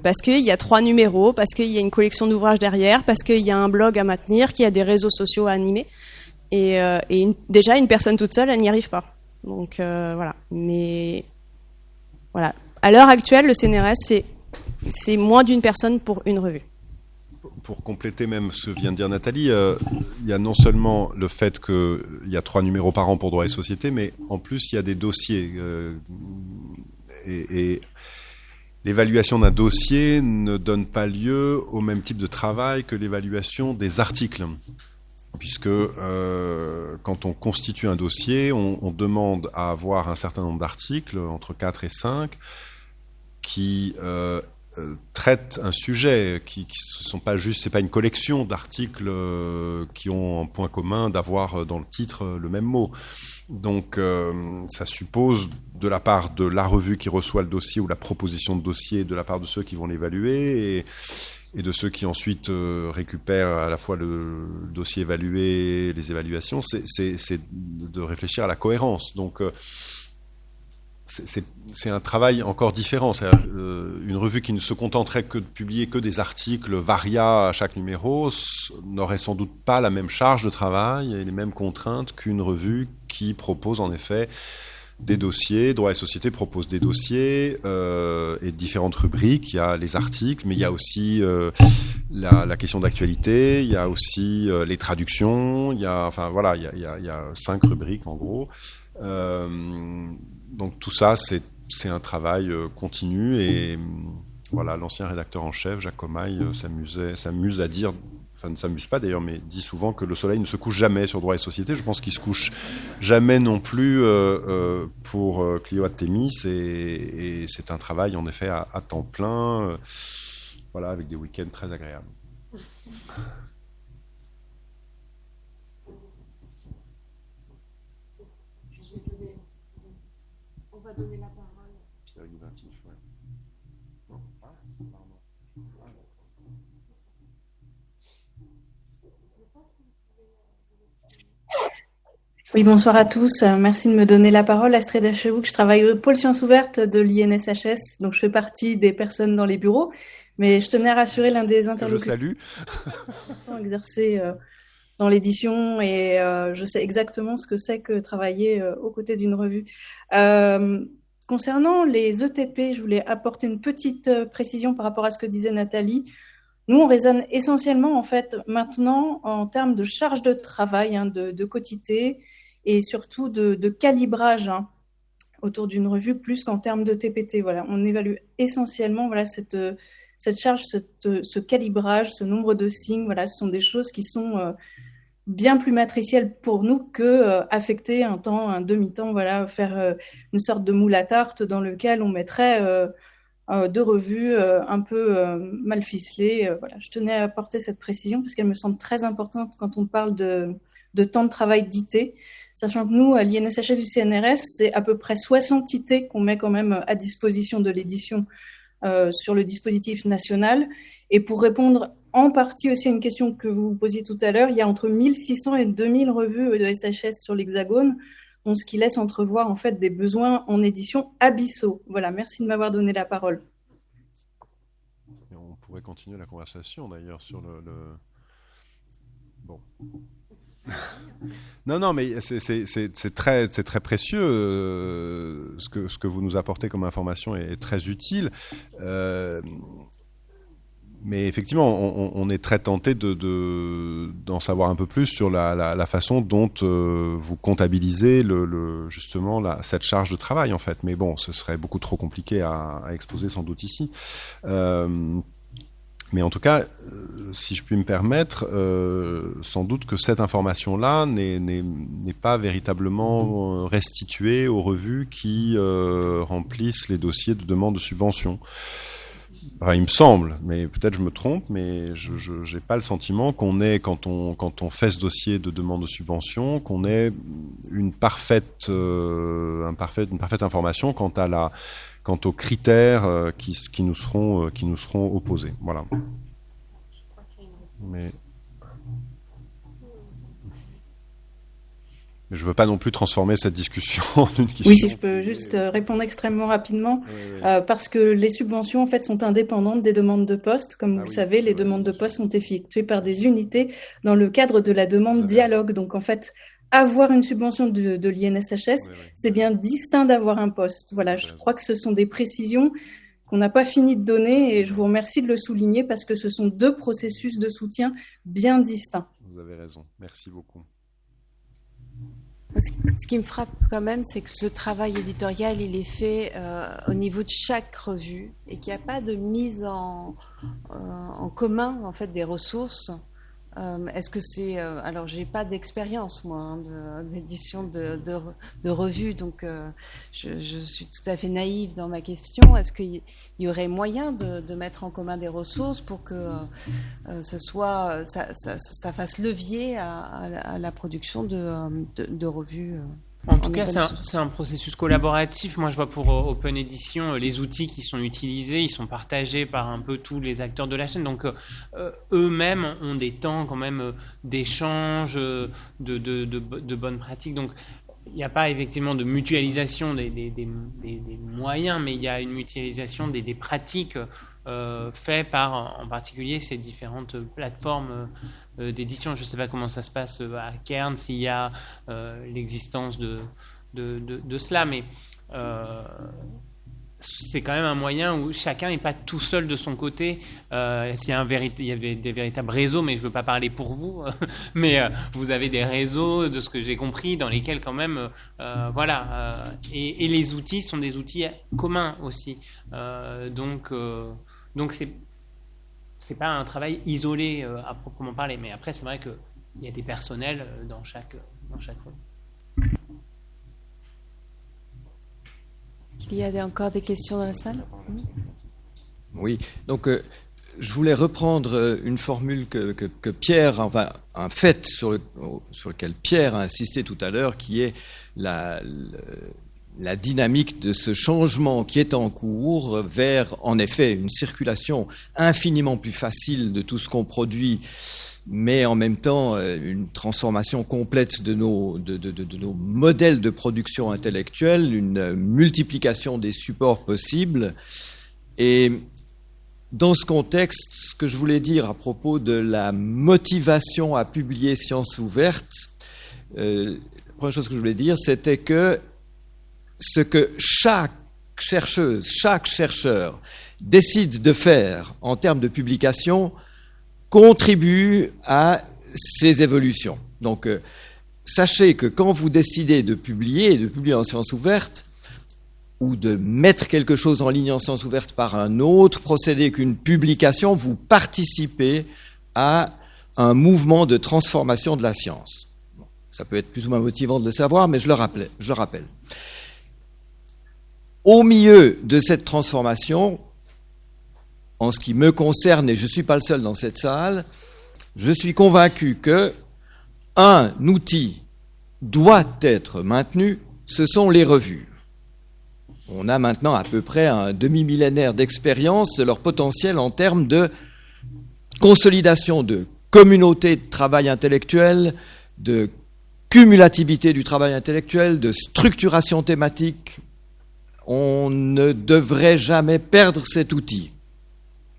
S10: parce qu'il y a 3 numéros, parce qu'il y a une collection d'ouvrages derrière, parce qu'il y a un blog à maintenir, qu'il y a des réseaux sociaux à animer. Et déjà, une personne toute seule, elle n'y arrive pas. Donc, voilà. Mais voilà. À l'heure actuelle, le CNRS, c'est moins d'une personne pour une revue.
S5: Pour compléter même ce que vient de dire Nathalie, il y a non seulement le fait qu'il y a 3 numéros par an pour droit et société, mais en plus il y a des dossiers. Et l'évaluation d'un dossier ne donne pas lieu au même type de travail que l'évaluation des articles. Puisque quand on constitue un dossier, on demande à avoir un certain nombre d'articles, entre 4 et 5, qui traitent un sujet, qui sont pas juste, c'est pas une collection d'articles qui ont un point commun d'avoir dans le titre le même mot. Donc ça suppose de la part de la revue qui reçoit le dossier ou la proposition de dossier, de la part de ceux qui vont l'évaluer et de ceux qui ensuite récupèrent à la fois le dossier évalué, les évaluations, c'est de réfléchir à la cohérence. Donc c'est un travail encore différent. Une revue qui ne se contenterait que de publier que des articles varia à chaque numéro n'aurait sans doute pas la même charge de travail et les mêmes contraintes qu'une revue qui propose en effet des dossiers. Droit et société propose des dossiers et différentes rubriques. Il y a les articles, mais il y a aussi la question d'actualité, il y a aussi les traductions, il y a 5 rubriques en gros. Donc tout ça, c'est un travail continu et voilà, l'ancien rédacteur en chef, Jacques Comaille, s'amuse à dire, enfin ne s'amuse pas d'ailleurs, mais dit souvent que le soleil ne se couche jamais sur droit et société. Je pense qu'il se couche jamais non plus pour Clio Attemis et c'est un travail en effet à temps plein, voilà, avec des week-ends très agréables.
S3: Donner la parole.
S5: Pierre-Guy Vintif, ouais. Non, pardon.
S11: Oui, bonsoir à tous. Merci de me donner la parole. Astrid Achevouk, je travaille au pôle sciences ouvertes de l'INSHS, donc je fais partie des personnes dans les bureaux, mais je tenais à rassurer l'un des interlocuteurs.
S5: Je salue.
S11: Exercer dans l'édition et je sais exactement ce que c'est que travailler aux côtés d'une revue. Concernant les ETP, je voulais apporter une petite précision par rapport à ce que disait Nathalie. Nous, on raisonne essentiellement en fait maintenant en termes de charge de travail, de quotité et surtout de calibrage autour d'une revue plus qu'en termes de TPT. Voilà, on évalue essentiellement cette charge, ce calibrage, ce nombre de signes. Voilà, ce sont des choses qui sont bien plus matriciel pour nous que affecter un temps, un demi-temps, voilà, faire une sorte de moule à tarte dans lequel on mettrait 2 revues un peu mal ficelées. Voilà, je tenais à apporter cette précision parce qu'elle me semble très importante quand on parle de temps de travail d'IT, sachant que nous, à l'INSHS du CNRS, c'est à peu près 60 IT qu'on met quand même à disposition de l'édition sur le dispositif national. Et pour répondre en partie aussi à une question que vous posiez tout à l'heure, il y a entre 1600 et 2000 revues de SHS sur l'Hexagone, ce qui laisse entrevoir en fait des besoins en édition abyssaux. Voilà, merci de m'avoir donné la parole.
S5: Et on pourrait continuer la conversation d'ailleurs sur le... Bon. Non, mais c'est très précieux. Ce que vous nous apportez comme information est très utile. Mais effectivement, on est très tenté d'en savoir un peu plus sur la façon dont vous comptabilisez justement cette charge de travail en fait. Mais bon, ce serait beaucoup trop compliqué à exposer sans doute ici. Mais en tout cas, si je puis me permettre, sans doute que cette information-là n'est pas véritablement restituée aux revues qui remplissent les dossiers de demande de subvention. Enfin, il me semble, mais peut-être je me trompe, mais je n'ai pas le sentiment qu'on ait, quand on fait ce dossier de demande de subvention, qu'on ait une parfaite information quant aux critères qui nous seront opposés. Voilà. Mais je veux pas non plus transformer cette discussion en une question.
S11: Oui, si je peux juste répondre extrêmement rapidement, parce que les subventions en fait sont indépendantes des demandes de poste. Comme vous le savez, les demandes de poste sont effectuées par des unités dans le cadre de la demande dialogue. Donc en fait, avoir une subvention de l'INSHS, c'est bien distinct d'avoir un poste. Voilà, je crois que ce sont des précisions qu'on n'a pas fini de donner et je vous remercie de le souligner parce que ce sont deux processus de soutien bien distincts.
S5: Vous avez raison. Merci beaucoup.
S1: Ce qui me frappe quand même, c'est que ce travail éditorial, il est fait au niveau de chaque revue et qu'il n'y a pas de mise en commun en fait des ressources. Est-ce que c'est alors j'ai pas d'expérience moi d'édition de revues, donc je suis tout à fait naïve dans ma question. Est-ce qu'il y aurait moyen de mettre en commun des ressources pour que ça fasse levier à la production de revues?
S2: En tout cas, c'est un processus collaboratif. Moi, je vois pour Open Edition, les outils qui sont utilisés, ils sont partagés par un peu tous les acteurs de la chaîne. Donc, eux-mêmes ont des temps quand même d'échange, de bonnes pratiques. Donc, il n'y a pas effectivement de mutualisation des moyens, mais il y a une mutualisation des pratiques faites par, en particulier, ces différentes plateformes d'édition. Je ne sais pas comment ça se passe à Cairns, s'il y a l'existence de cela, mais c'est quand même un moyen où chacun n'est pas tout seul de son côté. Il y a des véritables réseaux, mais je ne veux pas parler pour vous, mais vous avez des réseaux, de ce que j'ai compris, dans lesquels quand même, et les outils sont des outils communs aussi. Donc c'est pas un travail isolé à proprement parler, mais après c'est vrai qu'il y a des personnels dans chaque revue.
S1: Est-ce qu'il y a encore des questions dans la salle?
S12: Oui, donc je voulais reprendre une formule que Pierre, enfin un fait sur lequel Pierre a insisté tout à l'heure, qui est la dynamique de ce changement qui est en cours vers, en effet, une circulation infiniment plus facile de tout ce qu'on produit, mais en même temps une transformation complète de nos modèles de production intellectuelle, une multiplication des supports possibles. Et dans ce contexte, ce que je voulais dire à propos de la motivation à publier Sciences ouvertes, la première chose que je voulais dire, c'était que ce que chaque chercheuse, chaque chercheur décide de faire en termes de publication contribue à ces évolutions. Donc, sachez que quand vous décidez de publier en sciences ouvertes, ou de mettre quelque chose en ligne en sciences ouvertes par un autre procédé qu'une publication, vous participez à un mouvement de transformation de la science. Bon, ça peut être plus ou moins motivant de le savoir, mais je le rappelle. Au milieu de cette transformation, en ce qui me concerne, et je ne suis pas le seul dans cette salle, je suis convaincu que un outil doit être maintenu, ce sont les revues. On a maintenant à peu près un demi-millénaire d'expérience de leur potentiel en termes de consolidation de communauté de travail intellectuel, de cumulativité du travail intellectuel, de structuration thématique. On ne devrait jamais perdre cet outil,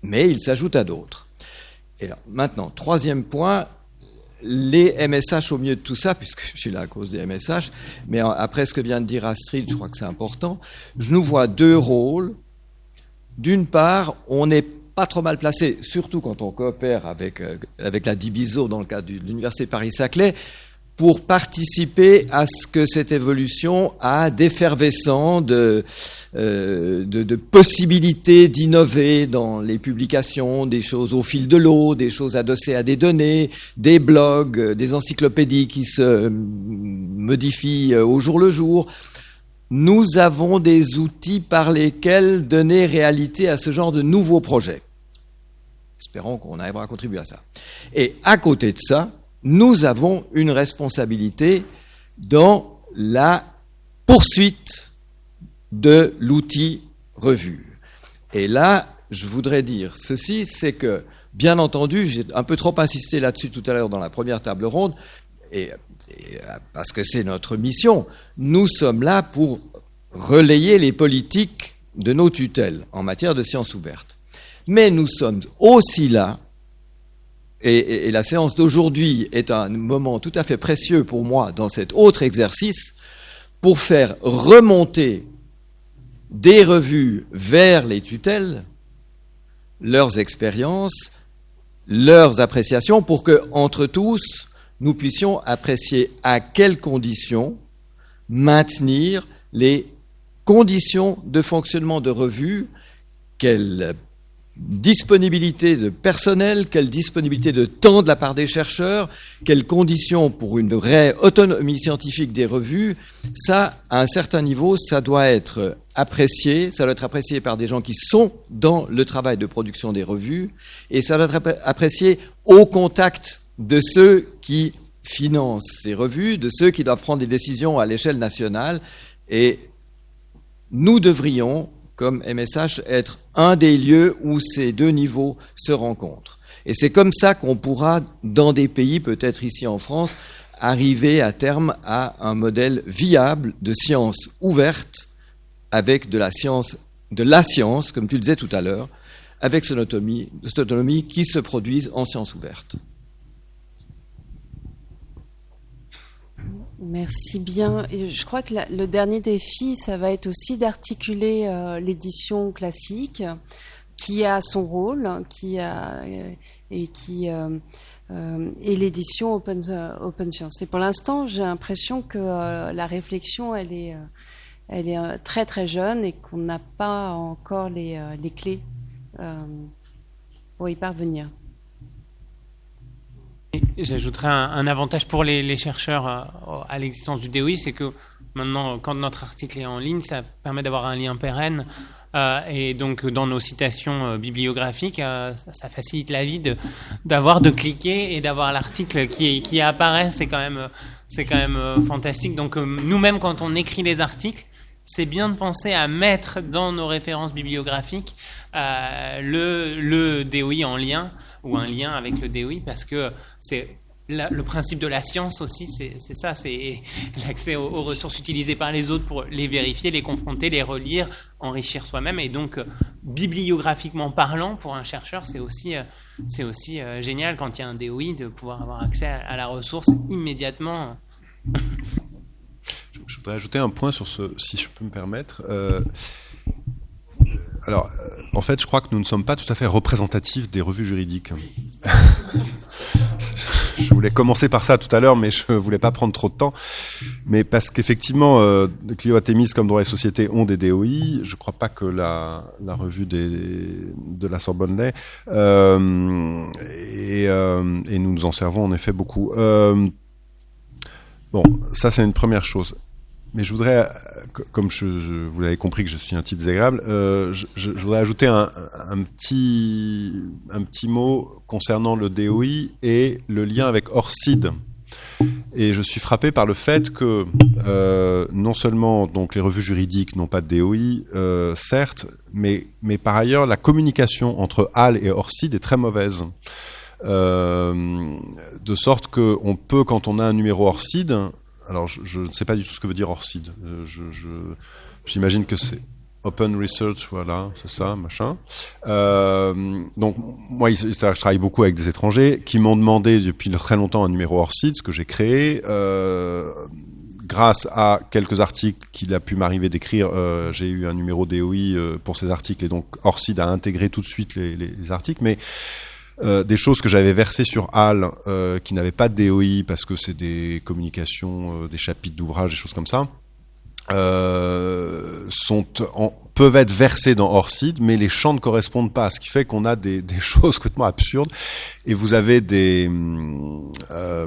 S12: mais il s'ajoute à d'autres. Et là, maintenant, troisième point, les MSH au milieu de tout ça, puisque je suis là à cause des MSH, mais après ce que vient de dire Astrid, je crois que c'est important, je nous vois deux rôles. D'une part, on n'est pas trop mal placé, surtout quand on coopère avec la Diviso dans le cadre de l'Université Paris-Saclay, pour participer à ce que cette évolution a d'effervescent, de possibilités d'innover dans les publications, des choses au fil de l'eau, des choses adossées à des données, des blogs, des encyclopédies qui se modifient au jour le jour. Nous avons des outils par lesquels donner réalité à ce genre de nouveaux projets. Espérons qu'on arrivera à contribuer à ça. Et à côté de ça, nous avons une responsabilité dans la poursuite de l'outil revue. Et là, je voudrais dire ceci, c'est que, bien entendu, j'ai un peu trop insisté là-dessus tout à l'heure dans la première table ronde, et parce que c'est notre mission, nous sommes là pour relayer les politiques de nos tutelles en matière de sciences ouvertes. Mais nous sommes aussi là, et la séance d'aujourd'hui est un moment tout à fait précieux pour moi dans cet autre exercice, pour faire remonter des revues vers les tutelles, leurs expériences, leurs appréciations, pour que, entre tous, nous puissions apprécier à quelles conditions maintenir les conditions de fonctionnement de revues, quelle disponibilité de personnel, quelle disponibilité de temps de la part des chercheurs, quelles conditions pour une vraie autonomie scientifique des revues. Ça, à un certain niveau, ça doit être apprécié par des gens qui sont dans le travail de production des revues, et ça doit être apprécié au contact de ceux qui financent ces revues, de ceux qui doivent prendre des décisions à l'échelle nationale, et nous devrions, comme MSH, être un des lieux où ces deux niveaux se rencontrent. Et c'est comme ça qu'on pourra, dans des pays, peut-être ici en France, arriver à terme à un modèle viable de science ouverte, avec de la science, comme tu le disais tout à l'heure, avec cette autonomie qui se produise en science ouverte.
S1: Merci bien. Et je crois que le dernier défi, ça va être aussi d'articuler l'édition classique, qui a son rôle, et l'édition open science. Et pour l'instant, j'ai l'impression que la réflexion, elle est très très jeune et qu'on n'a pas encore les clés pour y parvenir.
S2: J'ajouterais un avantage pour les chercheurs à l'existence du DOI, c'est que maintenant, quand notre article est en ligne, ça permet d'avoir un lien pérenne, et donc dans nos citations bibliographiques, ça facilite la vie de cliquer et d'avoir l'article qui apparaît. C'est quand même fantastique. Donc nous-mêmes, quand on écrit les articles, c'est bien de penser à mettre dans nos références bibliographiques le DOI en lien, ou un lien avec le DOI, parce que c'est le principe de la science aussi, c'est ça, c'est l'accès aux ressources utilisées par les autres pour les vérifier, les confronter, les relire, enrichir soi-même. Et donc, bibliographiquement parlant, pour un chercheur, c'est aussi génial quand il y a un DOI de pouvoir avoir accès à la ressource immédiatement.
S5: Je voudrais ajouter un point sur ce, si je peux me permettre. Alors, en fait, je crois que nous ne sommes pas tout à fait représentatifs des revues juridiques. Je voulais commencer par ça tout à l'heure, mais je voulais pas prendre trop de temps. Mais parce qu'effectivement, Clio Athémis comme Droit et Société ont des DOI. Je crois pas que la revue de la Sorbonne l'ait. Et nous nous en servons en effet beaucoup. Bon, ça c'est une première chose. Mais je voudrais, comme vous l'avez compris que je suis un type désagréable, je voudrais ajouter un petit mot concernant le DOI et le lien avec ORCID. Et je suis frappé par le fait que non seulement donc les revues juridiques n'ont pas de DOI, certes, mais par ailleurs la communication entre HAL et ORCID est très mauvaise. De sorte qu'on peut, quand on a un numéro ORCID, alors je ne sais pas du tout ce que veut dire ORCID, j'imagine que c'est Open Research, voilà, c'est ça, machin. Donc moi, je travaille beaucoup avec des étrangers qui m'ont demandé depuis très longtemps un numéro ORCID, ce que j'ai créé. Grâce à quelques articles qu'il a pu m'arriver d'écrire, j'ai eu un numéro DOI pour ces articles, et donc ORCID a intégré tout de suite les articles. Mais des choses que j'avais versées sur HAL, qui n'avaient pas de DOI parce que c'est des communications, des chapitres d'ouvrages, des choses comme ça, peuvent être versés dans ORCID, mais les champs ne correspondent pas, ce qui fait qu'on a des choses complètement absurdes. Et vous avez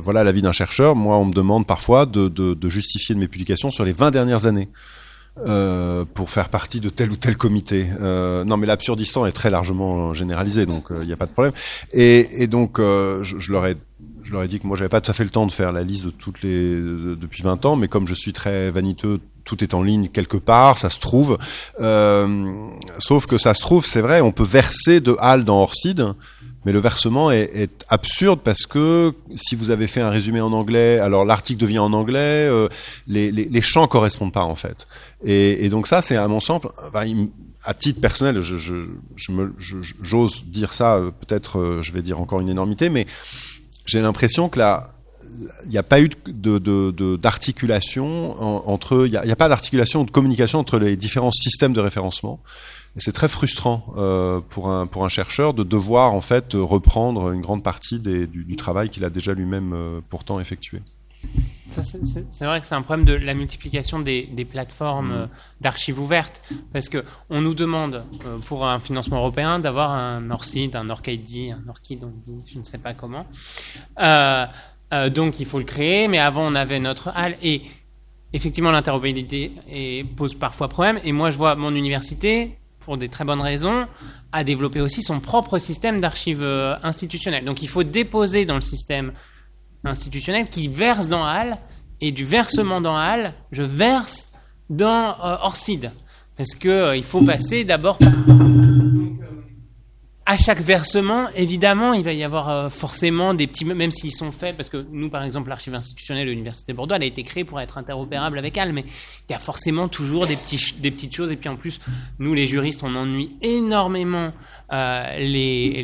S5: voilà l'avis d'un chercheur. Moi, on me demande parfois de justifier de mes publications sur les 20 dernières années. Pour faire partie de tel ou tel comité. Non, mais l'absurdistan est très largement généralisé, donc il n'y a pas de problème. Et donc, je leur ai dit que moi, j'avais pas tout à fait le temps de faire la liste de depuis 20 ans, mais comme je suis très vaniteux, tout est en ligne quelque part, ça se trouve. Sauf que ça se trouve, c'est vrai, on peut verser de HAL dans ORCID, mais le versement est absurde parce que si vous avez fait un résumé en anglais, alors l'article devient en anglais, les champs correspondent pas en fait. Et donc ça, c'est à mon sens, à titre personnel, j'ose dire ça, peut-être je vais dire encore une énormité, mais j'ai l'impression que il n'y a pas eu d'articulation entre, il n'y a pas d'articulation ou de communication entre les différents systèmes de référencement. Et c'est très frustrant pour un chercheur de devoir en fait reprendre une grande partie du travail qu'il a déjà lui-même pourtant effectué.
S2: Ça, c'est vrai que c'est un problème de la multiplication des plateformes d'archives ouvertes, parce que on nous demande pour un financement européen d'avoir un ORCID, un ORCID, un ORCID, on dit, je ne sais pas comment. Donc il faut le créer, mais avant on avait notre HAL et effectivement l'interopérabilité pose parfois problème. Et moi je vois mon université, pour des très bonnes raisons, a développé aussi son propre système d'archives institutionnelles. Donc il faut déposer dans le système institutionnel qui verse dans HAL, et du versement dans HAL, je verse dans ORCID. Parce que il faut passer d'abord par... À chaque versement, évidemment, il va y avoir forcément des petits... Même s'ils sont faits, parce que nous, par exemple, l'archive institutionnelle de l'Université de Bordeaux, elle a été créée pour être interopérable avec HAL, mais il y a forcément toujours des petites choses. Et puis en plus, nous, les juristes, on ennuie énormément les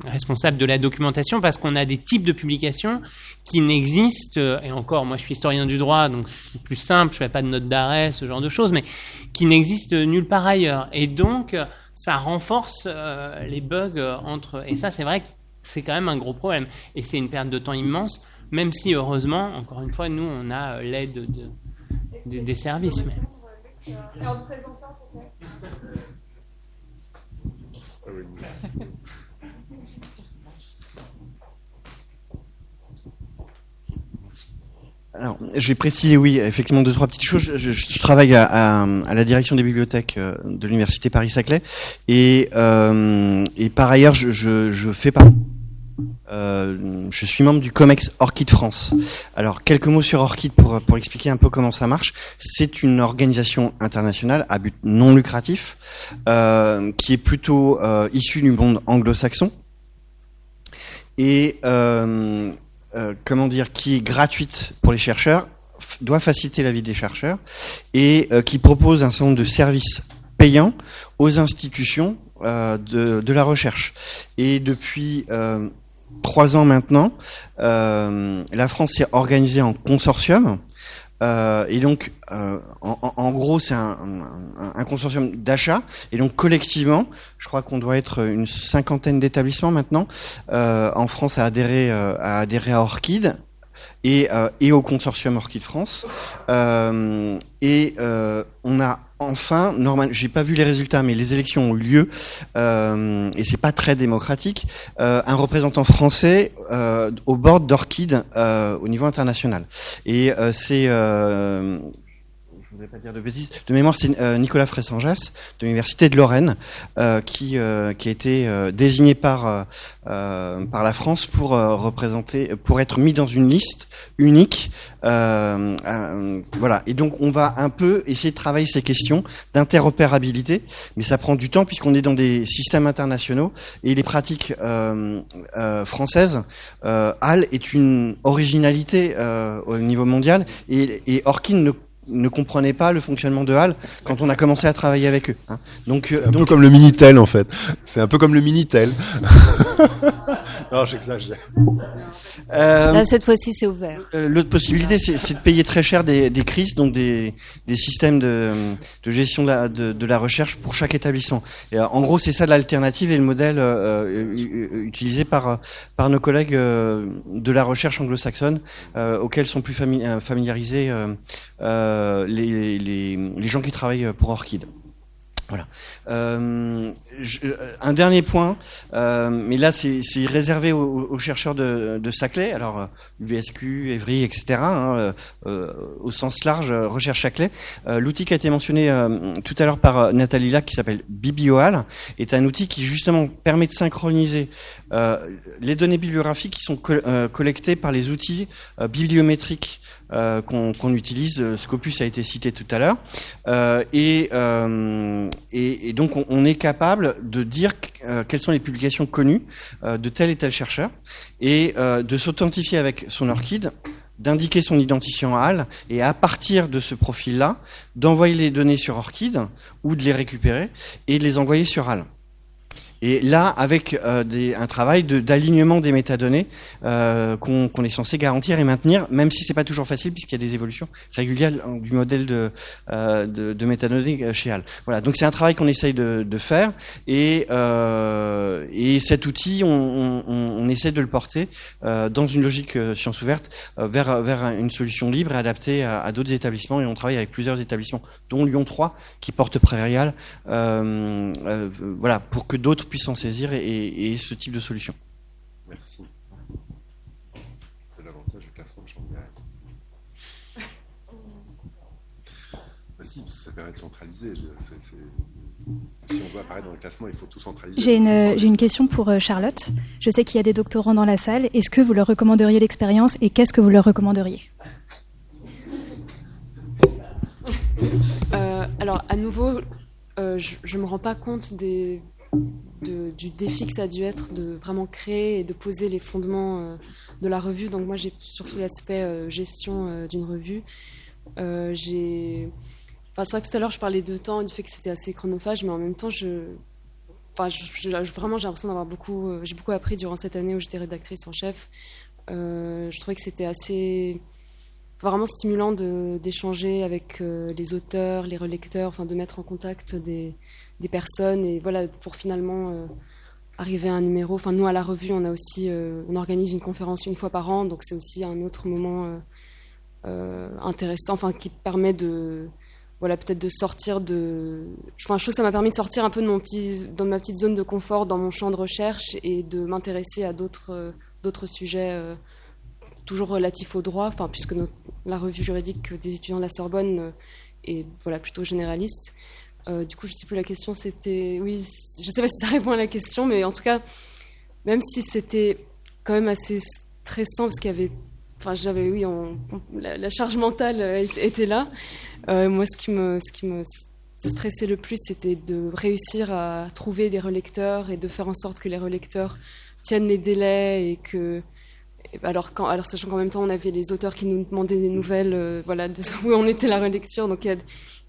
S2: responsables de la documentation, parce qu'on a des types de publications qui n'existent, et encore, moi je suis historien du droit, donc c'est plus simple, je fais pas de notes d'arrêt, ce genre de choses, mais qui n'existent nulle part ailleurs. Et donc, ça renforce les bugs entre... Et ça, c'est vrai que c'est quand même un gros problème. Et c'est une perte de temps immense, même si, heureusement, encore une fois, nous, on a l'aide des services. Mais...
S7: Et en présentant, peut-être.
S13: Alors, je vais préciser, oui, effectivement, 2-3 petites choses. Je travaille à la direction des bibliothèques de l'université Paris-Saclay, et par ailleurs, je fais partie. Je suis membre du COMEX ORCID France. Alors, quelques mots sur ORCID pour expliquer un peu comment ça marche. C'est une organisation internationale à but non lucratif, qui est plutôt issue du monde anglo-saxon, et qui est gratuite pour les chercheurs, doit faciliter la vie des chercheurs, et qui propose un certain nombre de services payants aux institutions de la recherche. Et depuis 3 ans maintenant, la France s'est organisée en consortium. Et donc, en gros, c'est un consortium d'achat. Et donc, collectivement, je crois qu'on doit être une 50aine d'établissements maintenant en France à adhérer à ORCID et au consortium ORCID France. On a enfin, j'ai pas vu les résultats, mais les élections ont eu lieu, et c'est pas très démocratique, un représentant français au board d'ORCID au niveau international. Et c'est... je voudrais pas dire de bêtises. De mémoire, c'est Nicolas Fressanjas de l'université de Lorraine qui a été désigné par la France pour représenter, pour être mis dans une liste unique. Voilà. Et donc, on va un peu essayer de travailler ces questions d'interopérabilité, mais ça prend du temps puisqu'on est dans des systèmes internationaux et les pratiques françaises. HAL est une originalité au niveau mondial, et ORCID ne comprenait pas le fonctionnement de HAL quand on a commencé à travailler avec eux. Hein.
S5: C'est un peu comme le Minitel, en fait. C'est un peu comme le Minitel. Non, j'exagère.
S6: Là, cette fois-ci, c'est ouvert.
S13: L'autre possibilité, c'est de payer très cher des CRIS, donc des systèmes de gestion de la recherche pour chaque établissement. Et, en gros, c'est ça l'alternative et le modèle utilisé par nos collègues de la recherche anglo-saxonne, auxquels sont plus familiarisés les gens qui travaillent pour Orchid. Voilà. Un dernier point, mais là c'est réservé aux chercheurs de Saclay, alors UVSQ, Evry, etc. Au sens large, recherche Saclay. L'outil qui a été mentionné tout à l'heure par Nathalie Lac, qui s'appelle BiblioAL, est un outil qui justement permet de synchroniser les données bibliographiques qui sont collectées par les outils bibliométriques qu'on utilise. Scopus a été cité tout à l'heure, et donc on est capable de dire quelles sont les publications connues de tel et tel chercheur, et de s'authentifier avec son ORCID, d'indiquer son identifiant HAL, et à partir de ce profil-là, d'envoyer les données sur ORCID ou de les récupérer et de les envoyer sur HAL. Et là, avec un travail d'alignement des métadonnées qu'on est censé garantir et maintenir, même si c'est pas toujours facile, puisqu'il y a des évolutions régulières du modèle de métadonnées chez HAL. Voilà, donc c'est un travail qu'on essaye de faire, et cet outil, on essaie de le porter dans une logique science ouverte vers une solution libre et adaptée à d'autres établissements, et on travaille avec plusieurs établissements, dont Lyon 3, qui porte Prairial, voilà, pour que d'autres puissent s'en saisir et ce type de solution.
S5: Merci. C'est l'avantage du classement de Chambéry. Si, parce que ça permet de centraliser. Si on veut apparaître dans le classement, il faut tout centraliser.
S14: J'ai une question pour Charlotte. Je sais qu'il y a des doctorants dans la salle. Est-ce que vous leur recommanderiez l'expérience, et qu'est-ce que vous leur recommanderiez ?
S3: Alors, à nouveau, je me rends pas compte du défi que ça a dû être de vraiment créer et de poser les fondements de la revue. Donc moi, j'ai surtout l'aspect gestion d'une revue. C'est vrai que tout à l'heure, je parlais de temps et du fait que c'était assez chronophage, mais en même temps, vraiment, j'ai l'impression d'avoir j'ai beaucoup appris durant cette année où j'étais rédactrice en chef. Je trouvais que c'était assez vraiment stimulant d'échanger avec les auteurs, les relecteurs, enfin de mettre en contact des personnes, et voilà, pour finalement arriver à un numéro. Enfin, nous à la revue, on organise une conférence une fois par an, donc c'est aussi un autre moment intéressant, enfin qui permet peut-être de sortir je trouve que ça m'a permis de sortir un peu de ma petite zone de confort dans mon champ de recherche, et de m'intéresser à d'autres sujets toujours relatifs au droit, enfin puisque la revue juridique des étudiants de la Sorbonne est plutôt généraliste. Du coup, je ne sais plus, la question c'était... Oui, je ne sais pas si ça répond à la question, mais en tout cas, même si c'était quand même assez stressant, parce qu'il y avait... Enfin, la charge mentale était là. Moi, ce qui me stressait le plus, c'était de réussir à trouver des relecteurs et de faire en sorte que les relecteurs tiennent les délais, et que... Alors sachant qu'en même temps, on avait les auteurs qui nous demandaient des nouvelles de où en était la relecture, donc il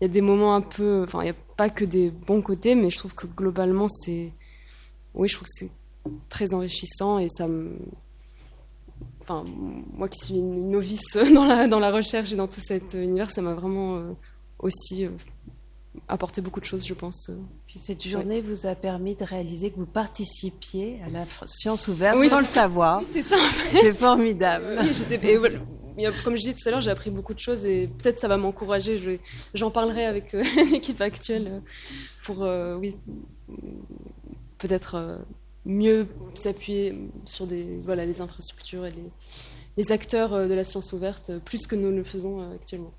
S3: y a des moments un peu... Enfin, il n'y a pas que des bons côtés, mais je trouve que globalement, je trouve que c'est très enrichissant, et ça me... Enfin, moi qui suis une novice dans la recherche et dans tout cet univers, ça m'a vraiment aussi apporté beaucoup de choses, je pense.
S6: Puis cette journée vous a permis de réaliser que vous participiez à la science ouverte sans le savoir.
S3: Oui, c'est ça.
S6: C'est formidable.
S3: Comme je disais tout à l'heure, j'ai appris beaucoup de choses, et peut-être ça va m'encourager. J'en parlerai avec l'équipe actuelle pour, peut-être mieux s'appuyer sur les infrastructures et les acteurs de la science ouverte, plus que nous le faisons actuellement.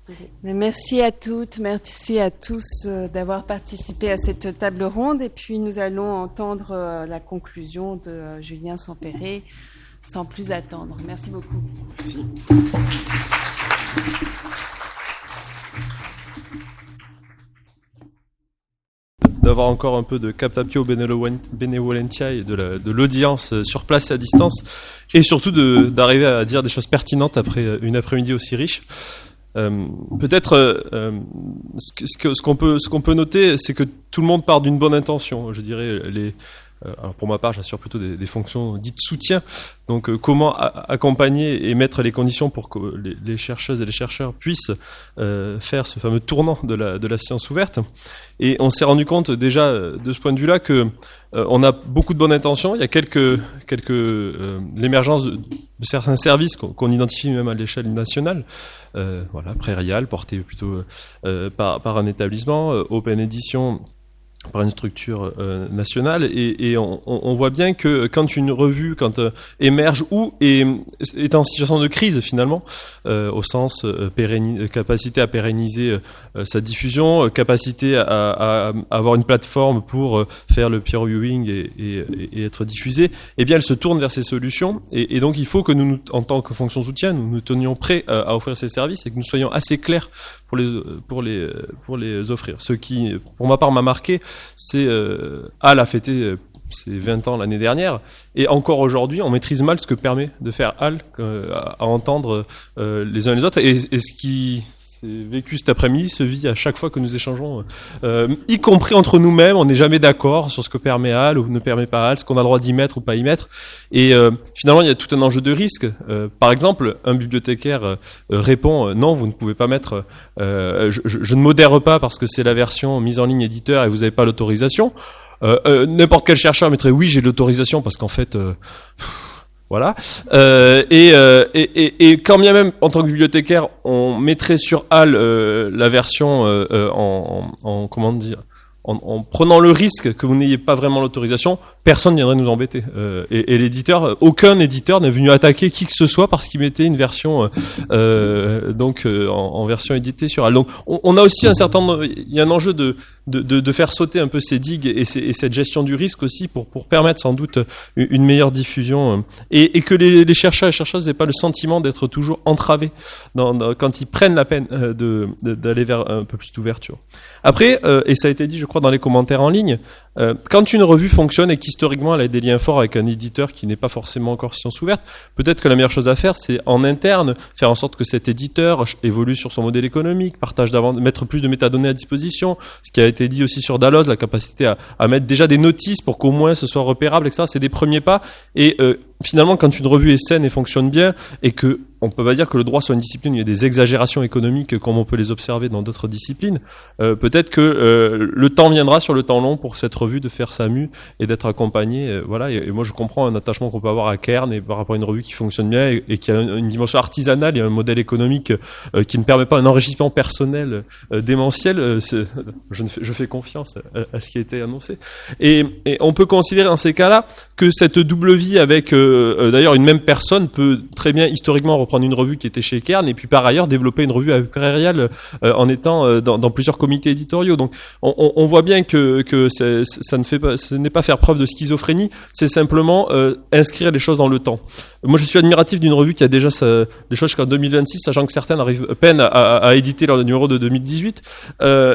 S6: Okay. Mais merci à toutes, merci à tous d'avoir participé à cette table ronde, et puis nous allons entendre la conclusion de Julien Sempéré sans plus attendre. Merci beaucoup.
S5: Merci.
S15: D'avoir encore un peu de captatio benevolentia et de l'audience sur place et à distance, et surtout d'arriver à dire des choses pertinentes après une après-midi aussi riche. Peut-être ce qu'on peut noter, c'est que tout le monde part d'une bonne intention. Je dirais alors pour ma part, j'assure plutôt des fonctions dites soutien. Donc comment accompagner et mettre les conditions pour que les chercheuses et les chercheurs puissent faire ce fameux tournant de la science ouverte. Et on s'est rendu compte déjà de ce point de vue-là que on a beaucoup de bonnes intentions. Il y a l'émergence de certains services qu'on identifie même à l'échelle nationale. Voilà, Prairial, porté plutôt par un établissement, Open Edition par une structure nationale, et on voit bien que quand une revue émerge ou est en situation de crise finalement, au sens capacité à pérenniser sa diffusion, capacité à avoir une plateforme pour faire le peer reviewing et être diffusée, eh bien elle se tourne vers ces solutions, et donc il faut que nous, en tant que fonction soutien, nous tenions prêts à offrir ces services et que nous soyons assez clairs pour les offrir. Ce qui, pour ma part, m'a marqué, c'est HAL a fêté ses 20 ans l'année dernière, et encore aujourd'hui, on maîtrise mal ce que permet de faire HAL, à entendre les uns les autres, et ce qui s'est vécu cet après-midi se vit à chaque fois que nous échangeons, y compris entre nous-mêmes. On n'est jamais d'accord sur ce que permet HAL ou ne permet pas HAL, ce qu'on a le droit d'y mettre ou pas y mettre, et finalement il y a tout un enjeu de risque. Par exemple, un bibliothécaire répond non, vous ne pouvez pas mettre, je ne modère pas parce que c'est la version mise en ligne éditeur et vous n'avez pas l'autorisation. N'importe quel chercheur mettrait oui, j'ai l'autorisation parce qu'en fait voilà, et quand bien même en tant que bibliothécaire on mettrait sur HAL la version en comment dire, en prenant le risque que vous n'ayez pas vraiment l'autorisation, personne ne viendrait nous embêter. Et l'éditeur, aucun éditeur n'est venu attaquer qui que ce soit parce qu'il mettait une version en version éditée sur HAL. Donc on a aussi il y a un enjeu de faire sauter un peu ces digues et cette gestion du risque aussi pour permettre sans doute une meilleure diffusion, et que les chercheurs et chercheuses n'aient pas le sentiment d'être toujours entravés quand ils prennent la peine d'aller vers un peu plus d'ouverture. Après, et ça a été dit je crois dans les commentaires en ligne, quand une revue fonctionne et qu'historiquement elle a des liens forts avec un éditeur qui n'est pas forcément encore science ouverte, peut-être que la meilleure chose à faire, c'est en interne faire en sorte que cet éditeur évolue sur son modèle économique, mettre plus de métadonnées à disposition, ce qui a été dit aussi sur Dalloz, la capacité à mettre déjà des notices pour qu'au moins ce soit repérable, etc. C'est des premiers pas, et finalement quand une revue est saine et fonctionne bien, et que on peut pas dire que le droit soit une discipline où il y a des exagérations économiques comme on peut les observer dans d'autres disciplines, peut-être que le temps viendra sur le temps long pour cette revue de faire sa mue et d'être accompagnée, voilà. Et moi je comprends un attachement qu'on peut avoir à Cairn et par rapport à une revue qui fonctionne bien et qui a une dimension artisanale et un modèle économique qui ne permet pas un enrichissement personnel démentiel. Je fais confiance à ce qui a été annoncé, et on peut considérer dans ces cas-là que cette double vie avec d'ailleurs une même personne peut très bien historiquement reprendre une revue qui était chez Cairn et puis par ailleurs développer une revue avec Prairial en étant dans plusieurs comités éditoriaux. Donc on voit bien que ce n'est pas faire preuve de schizophrénie, c'est simplement inscrire les choses dans le temps. Moi je suis admiratif d'une revue qui a déjà des choses jusqu'en 2026, sachant que certaines peinent à éditer leur numéro de 2018,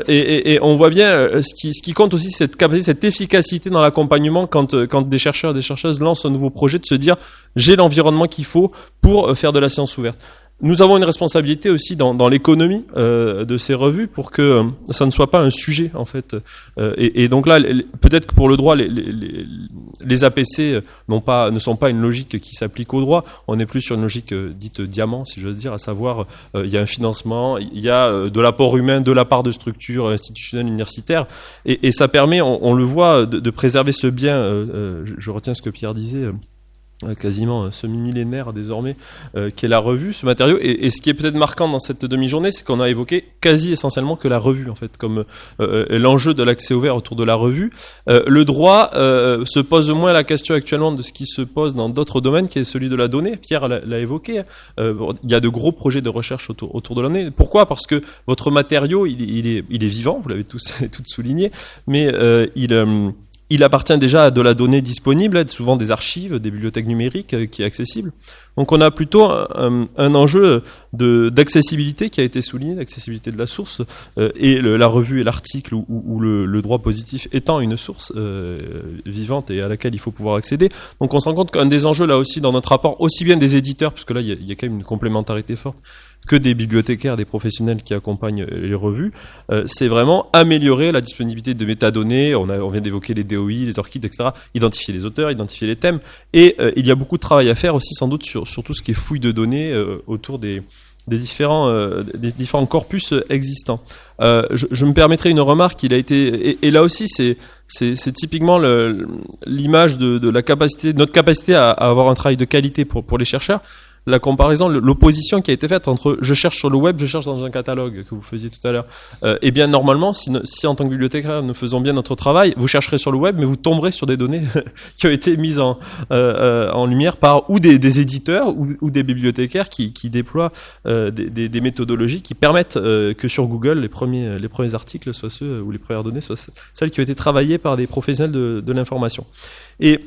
S15: et on voit bien ce qui compte aussi, cette capacité, cette efficacité dans l'accompagnement quand des chercheurs, des chercheuses lancent un nouveau projet, de se dire j'ai l'environnement qu'il faut pour faire de la science ouverte. Nous avons une responsabilité aussi dans l'économie de ces revues pour que ça ne soit pas un sujet en fait. Et donc là, peut-être que pour le droit, les APC ne sont pas une logique qui s'applique au droit. On est plus sur une logique dite diamant, si j'ose dire, à savoir il y a un financement, il y a de l'apport humain de la part de structures institutionnelles universitaires, et ça permet, on le voit, de préserver ce bien. Je retiens ce que Pierre disait. Quasiment semi-millénaire désormais, qui est la revue, ce matériau. Et ce qui est peut-être marquant dans cette demi-journée, c'est qu'on a évoqué quasi essentiellement que la revue, en fait, comme l'enjeu de l'accès ouvert autour de la revue. Le droit se pose moins la question actuellement de ce qui se pose dans d'autres domaines, qui est celui de la donnée. Pierre l'a évoqué. Il y a de gros projets de recherche autour de la donnée. Pourquoi ? Parce que votre matériau, il est vivant, vous l'avez tous souligné, mais il appartient déjà à de la donnée disponible, souvent des archives, des bibliothèques numériques qui est accessible. Donc on a plutôt un enjeu d'accessibilité qui a été souligné, l'accessibilité de la source, et la revue et l'article ou le droit positif étant une source vivante et à laquelle il faut pouvoir accéder. Donc on se rend compte qu'un des enjeux là aussi dans notre rapport, aussi bien des éditeurs, parce que là il y a quand même une complémentarité forte, que des bibliothécaires, des professionnels qui accompagnent les revues, c'est vraiment améliorer la disponibilité de métadonnées. On vient d'évoquer les DOI, les ORCID, etc. Identifier les auteurs, identifier les thèmes. Et il y a beaucoup de travail à faire aussi sans doute sur tout ce qui est fouille de données autour des différents corpus existants. Je me permettrai une remarque. Il a été et là aussi c'est typiquement l'image de la capacité, de notre capacité à avoir un travail de qualité pour les chercheurs. La comparaison, l'opposition qui a été faite entre je cherche sur le web, je cherche dans un catalogue que vous faisiez tout à l'heure. Eh bien normalement, si en tant que bibliothécaire nous faisons bien notre travail, vous chercherez sur le web, mais vous tomberez sur des données qui ont été mises en lumière par ou des éditeurs ou des bibliothécaires qui déploient des méthodologies qui permettent que sur Google les premiers articles soient ceux ou les premières données soient celles qui ont été travaillées par des professionnels de l'information. Et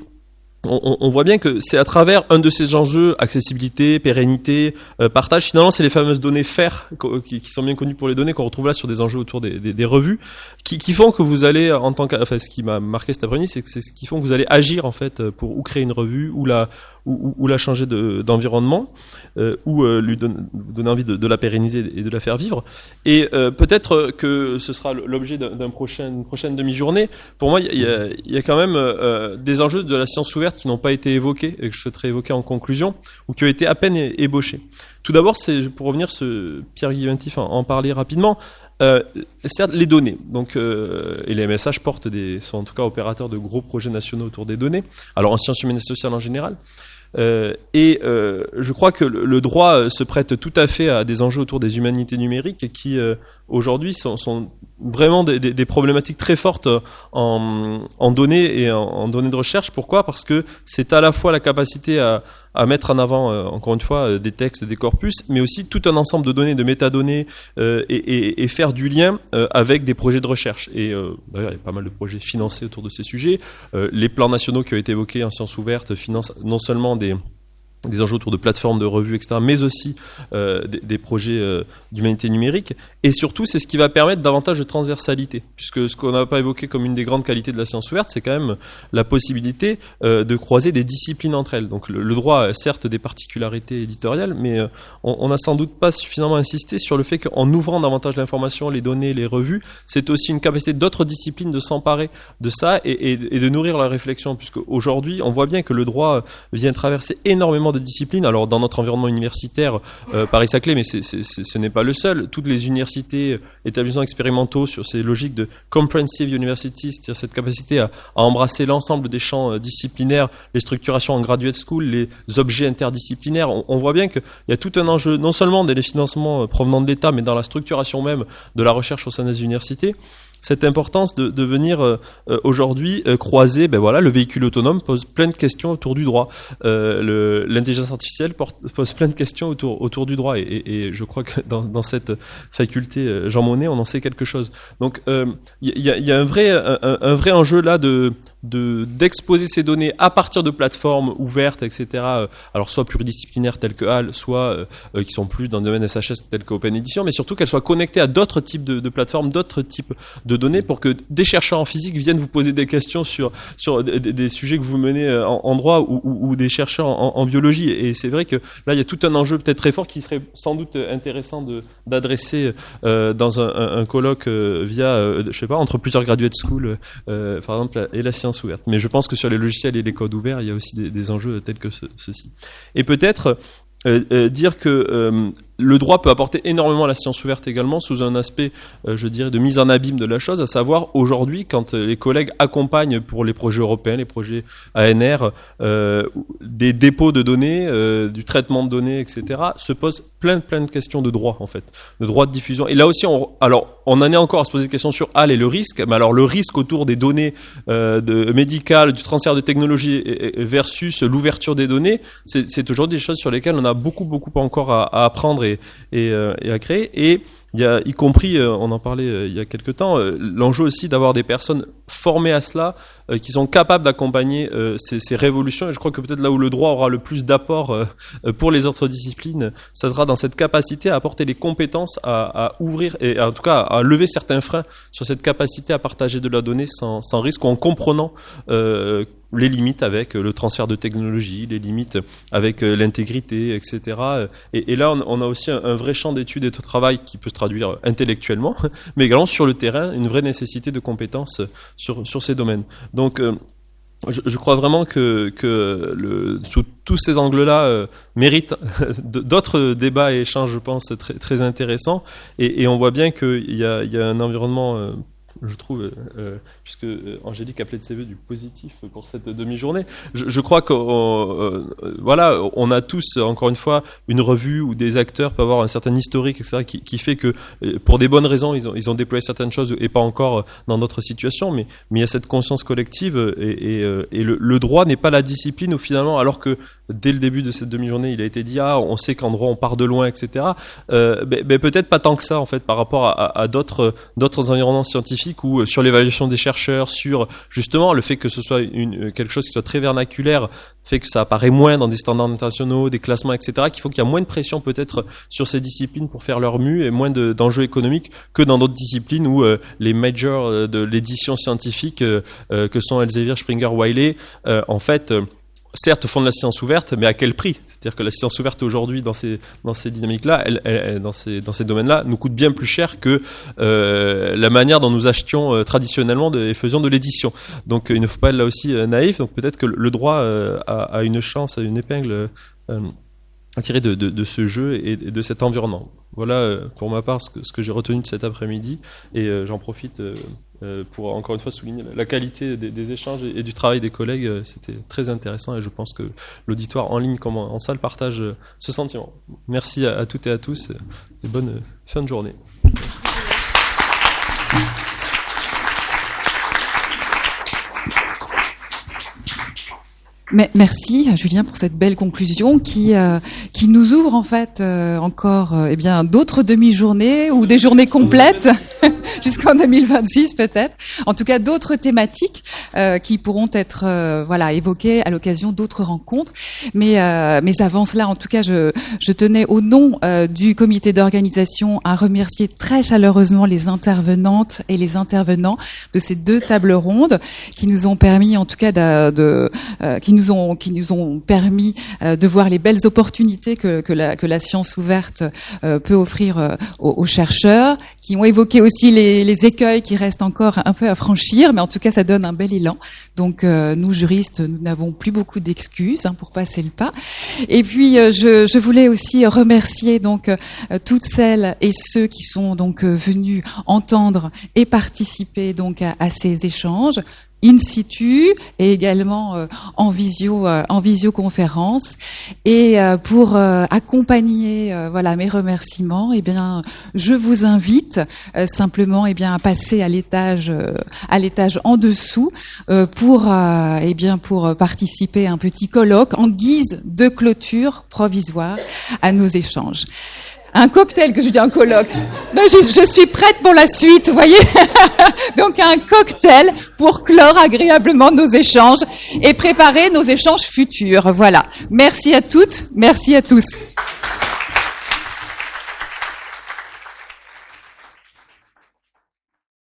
S15: on voit bien que c'est à travers un de ces enjeux, accessibilité, pérennité, partage, finalement c'est les fameuses données FAIR qui sont bien connues pour les données qu'on retrouve là sur des enjeux autour des revues qui font que vous allez ce qui m'a marqué cet après-midi, c'est ce qui font que vous allez agir en fait pour ou créer une revue ou la changer d'environnement ou lui donner envie de la pérenniser et de la faire vivre. Et peut-être que ce sera l'objet d'une prochaine demi-journée. Pour moi, il y a quand même des enjeux de la science ouverte qui n'ont pas été évoqués et que je souhaiterais évoquer en conclusion ou qui ont été à peine ébauchés. Tout d'abord, c'est pour revenir, Pierre Guilventif en parler rapidement. Certes, les données. Donc, et les MSH sont en tout cas opérateurs de gros projets nationaux autour des données. Alors en sciences humaines et sociales en général. Je crois que le droit se prête tout à fait à des enjeux autour des humanités numériques qui aujourd'hui sont vraiment des problématiques très fortes en données et en données de recherche. Pourquoi ? Parce que c'est à la fois la capacité à mettre en avant, encore une fois, des textes, des corpus, mais aussi tout un ensemble de données, de métadonnées, et faire du lien avec des projets de recherche. Et d'ailleurs, il y a pas mal de projets financés autour de ces sujets. Les plans nationaux qui ont été évoqués en sciences ouvertes financent non seulement des enjeux autour de plateformes, de revues, etc., mais aussi des projets d'humanité numérique. Et surtout, c'est ce qui va permettre davantage de transversalité, puisque ce qu'on n'a pas évoqué comme une des grandes qualités de la science ouverte, c'est quand même la possibilité de croiser des disciplines entre elles. Donc le droit a certes des particularités éditoriales, mais on n'a sans doute pas suffisamment insisté sur le fait qu'en ouvrant davantage l'information, les données, les revues, c'est aussi une capacité d'autres disciplines de s'emparer de ça et de nourrir la réflexion, puisque aujourd'hui, on voit bien que le droit vient traverser énormément de disciplines. Alors dans notre environnement universitaire, Paris-Saclay, mais ce n'est pas le seul. Toutes les universités, établissements expérimentaux sur ces logiques de comprehensive university, c'est-à-dire cette capacité à embrasser l'ensemble des champs disciplinaires, les structurations en graduate school, les objets interdisciplinaires. On voit bien qu'il y a tout un enjeu, non seulement des financements provenant de l'État, mais dans la structuration même de la recherche au sein des universités. Cette importance de venir aujourd'hui croiser, le véhicule autonome pose plein de questions autour du droit. L'intelligence artificielle pose plein de questions autour du droit. Et je crois que dans cette faculté Jean Monnet, on en sait quelque chose. Donc il y a un vrai enjeu là d'exposer ces données à partir de plateformes ouvertes, etc. Alors soit pluridisciplinaires telles que HAL, soit qui sont plus dans le domaine SHS telles que Open Edition, mais surtout qu'elles soient connectées à d'autres types de plateformes, d'autres types de données, pour que des chercheurs en physique viennent vous poser des questions sur des sujets que vous menez en droit ou des chercheurs en biologie. Et c'est vrai que là il y a tout un enjeu peut-être très fort qui serait sans doute intéressant d'adresser dans un colloque entre plusieurs graduate schools, par exemple, et la science ouverte. Mais je pense que sur les logiciels et les codes ouverts, il y a aussi des enjeux tels que ceux-ci. Et peut-être dire que le droit peut apporter énormément à la science ouverte également sous un aspect, je dirais, de mise en abîme de la chose, à savoir aujourd'hui, quand les collègues accompagnent pour les projets européens, les projets ANR, des dépôts de données, du traitement de données, etc., se posent plein de questions de droit, en fait, de droit de diffusion. Et là aussi, on en est encore à se poser des questions sur HAL et le risque, mais alors le risque autour des données médicales, du transfert de technologie versus l'ouverture des données, c'est aujourd'hui des choses sur lesquelles on a beaucoup encore à apprendre et à créer. Et il y a, y compris, on en parlait il y a quelque temps, l'enjeu aussi d'avoir des personnes formées à cela, qui sont capables d'accompagner ces révolutions. Et je crois que peut-être là où le droit aura le plus d'apport pour les autres disciplines, ça sera dans cette capacité à apporter les compétences, à ouvrir et en tout cas à lever certains freins sur cette capacité à partager de la donnée sans risque, ou en comprenant les limites avec le transfert de technologie, les limites avec l'intégrité, etc. Et là, on a aussi un vrai champ d'études et de travail qui peut se traduire intellectuellement, mais également sur le terrain, une vraie nécessité de compétences sur ces domaines. Donc, je crois vraiment que sous tous ces angles-là méritent d'autres débats et échanges, je pense, très, très intéressants. Et on voit bien qu'il y a un environnement... je trouve, puisque Angélique appelait de ses voeux du positif pour cette demi-journée, je crois voilà, on a tous, encore une fois, une revue où des acteurs peuvent avoir un certain historique, etc., qui fait que, pour des bonnes raisons, ils ont déployé certaines choses et pas encore dans d'autres situations, mais il y a cette conscience collective et le droit n'est pas la discipline où finalement, alors que dès le début de cette demi-journée, il a été dit, on sait qu'en droit on part de loin, etc. Peut-être pas tant que ça, en fait, par rapport à d'autres environnements scientifiques, ou sur l'évaluation des chercheurs, sur justement le fait que ce soit quelque chose qui soit très vernaculaire, fait que ça apparaît moins dans des standards internationaux, des classements, etc., qu'il faut qu'il y ait moins de pression peut-être sur ces disciplines pour faire leur mue, et moins d'enjeux économiques que dans d'autres disciplines où les majors de l'édition scientifique que sont Elsevier, Springer, Wiley, en fait... certes, font de la science ouverte, mais à quel prix? C'est-à-dire que la science ouverte aujourd'hui, dans ces dynamiques-là, dans ces domaines-là, nous coûte bien plus cher que la manière dont nous achetions traditionnellement et faisions de l'édition. Donc, il ne faut pas être là aussi naïf. Donc, peut-être que le droit a une chance, a une épingle à tirer de ce jeu et de cet environnement. Voilà, pour ma part, ce que j'ai retenu de cet après-midi, et j'en profite pour encore une fois souligner la qualité des échanges et du travail des collègues. C'était très intéressant, et je pense que l'auditoire en ligne comme en salle partage ce sentiment. Merci à toutes et à tous, et bonne fin de journée.
S16: Merci Julien pour cette belle conclusion qui nous ouvre en fait encore d'autres demi-journées ou des journées complètes jusqu'en 2026 peut-être. En tout cas d'autres thématiques qui pourront être évoquées à l'occasion d'autres rencontres. Mais avant cela, en tout cas, je tenais au nom du comité d'organisation à remercier très chaleureusement les intervenantes et les intervenants de ces deux tables rondes qui nous ont permis en tout cas qui nous ont permis de voir les belles opportunités que la science ouverte peut offrir aux chercheurs, qui ont évoqué aussi les écueils qui restent encore un peu à franchir, mais en tout cas ça donne un bel élan. Donc nous juristes, nous n'avons plus beaucoup d'excuses pour passer le pas. Et puis je voulais aussi remercier donc toutes celles et ceux qui sont donc venus entendre et participer donc à ces échanges in situ et également en visioconférence. Et pour accompagner mes remerciements, je vous invite simplement à passer à l'étage en dessous pour participer à un petit colloque en guise de clôture provisoire à nos échanges. Un cocktail, que je dis un colloque. Ben, je suis prête pour la suite, vous voyez. Donc un cocktail pour clore agréablement nos échanges et préparer nos échanges futurs. Voilà. Merci à toutes, merci à tous.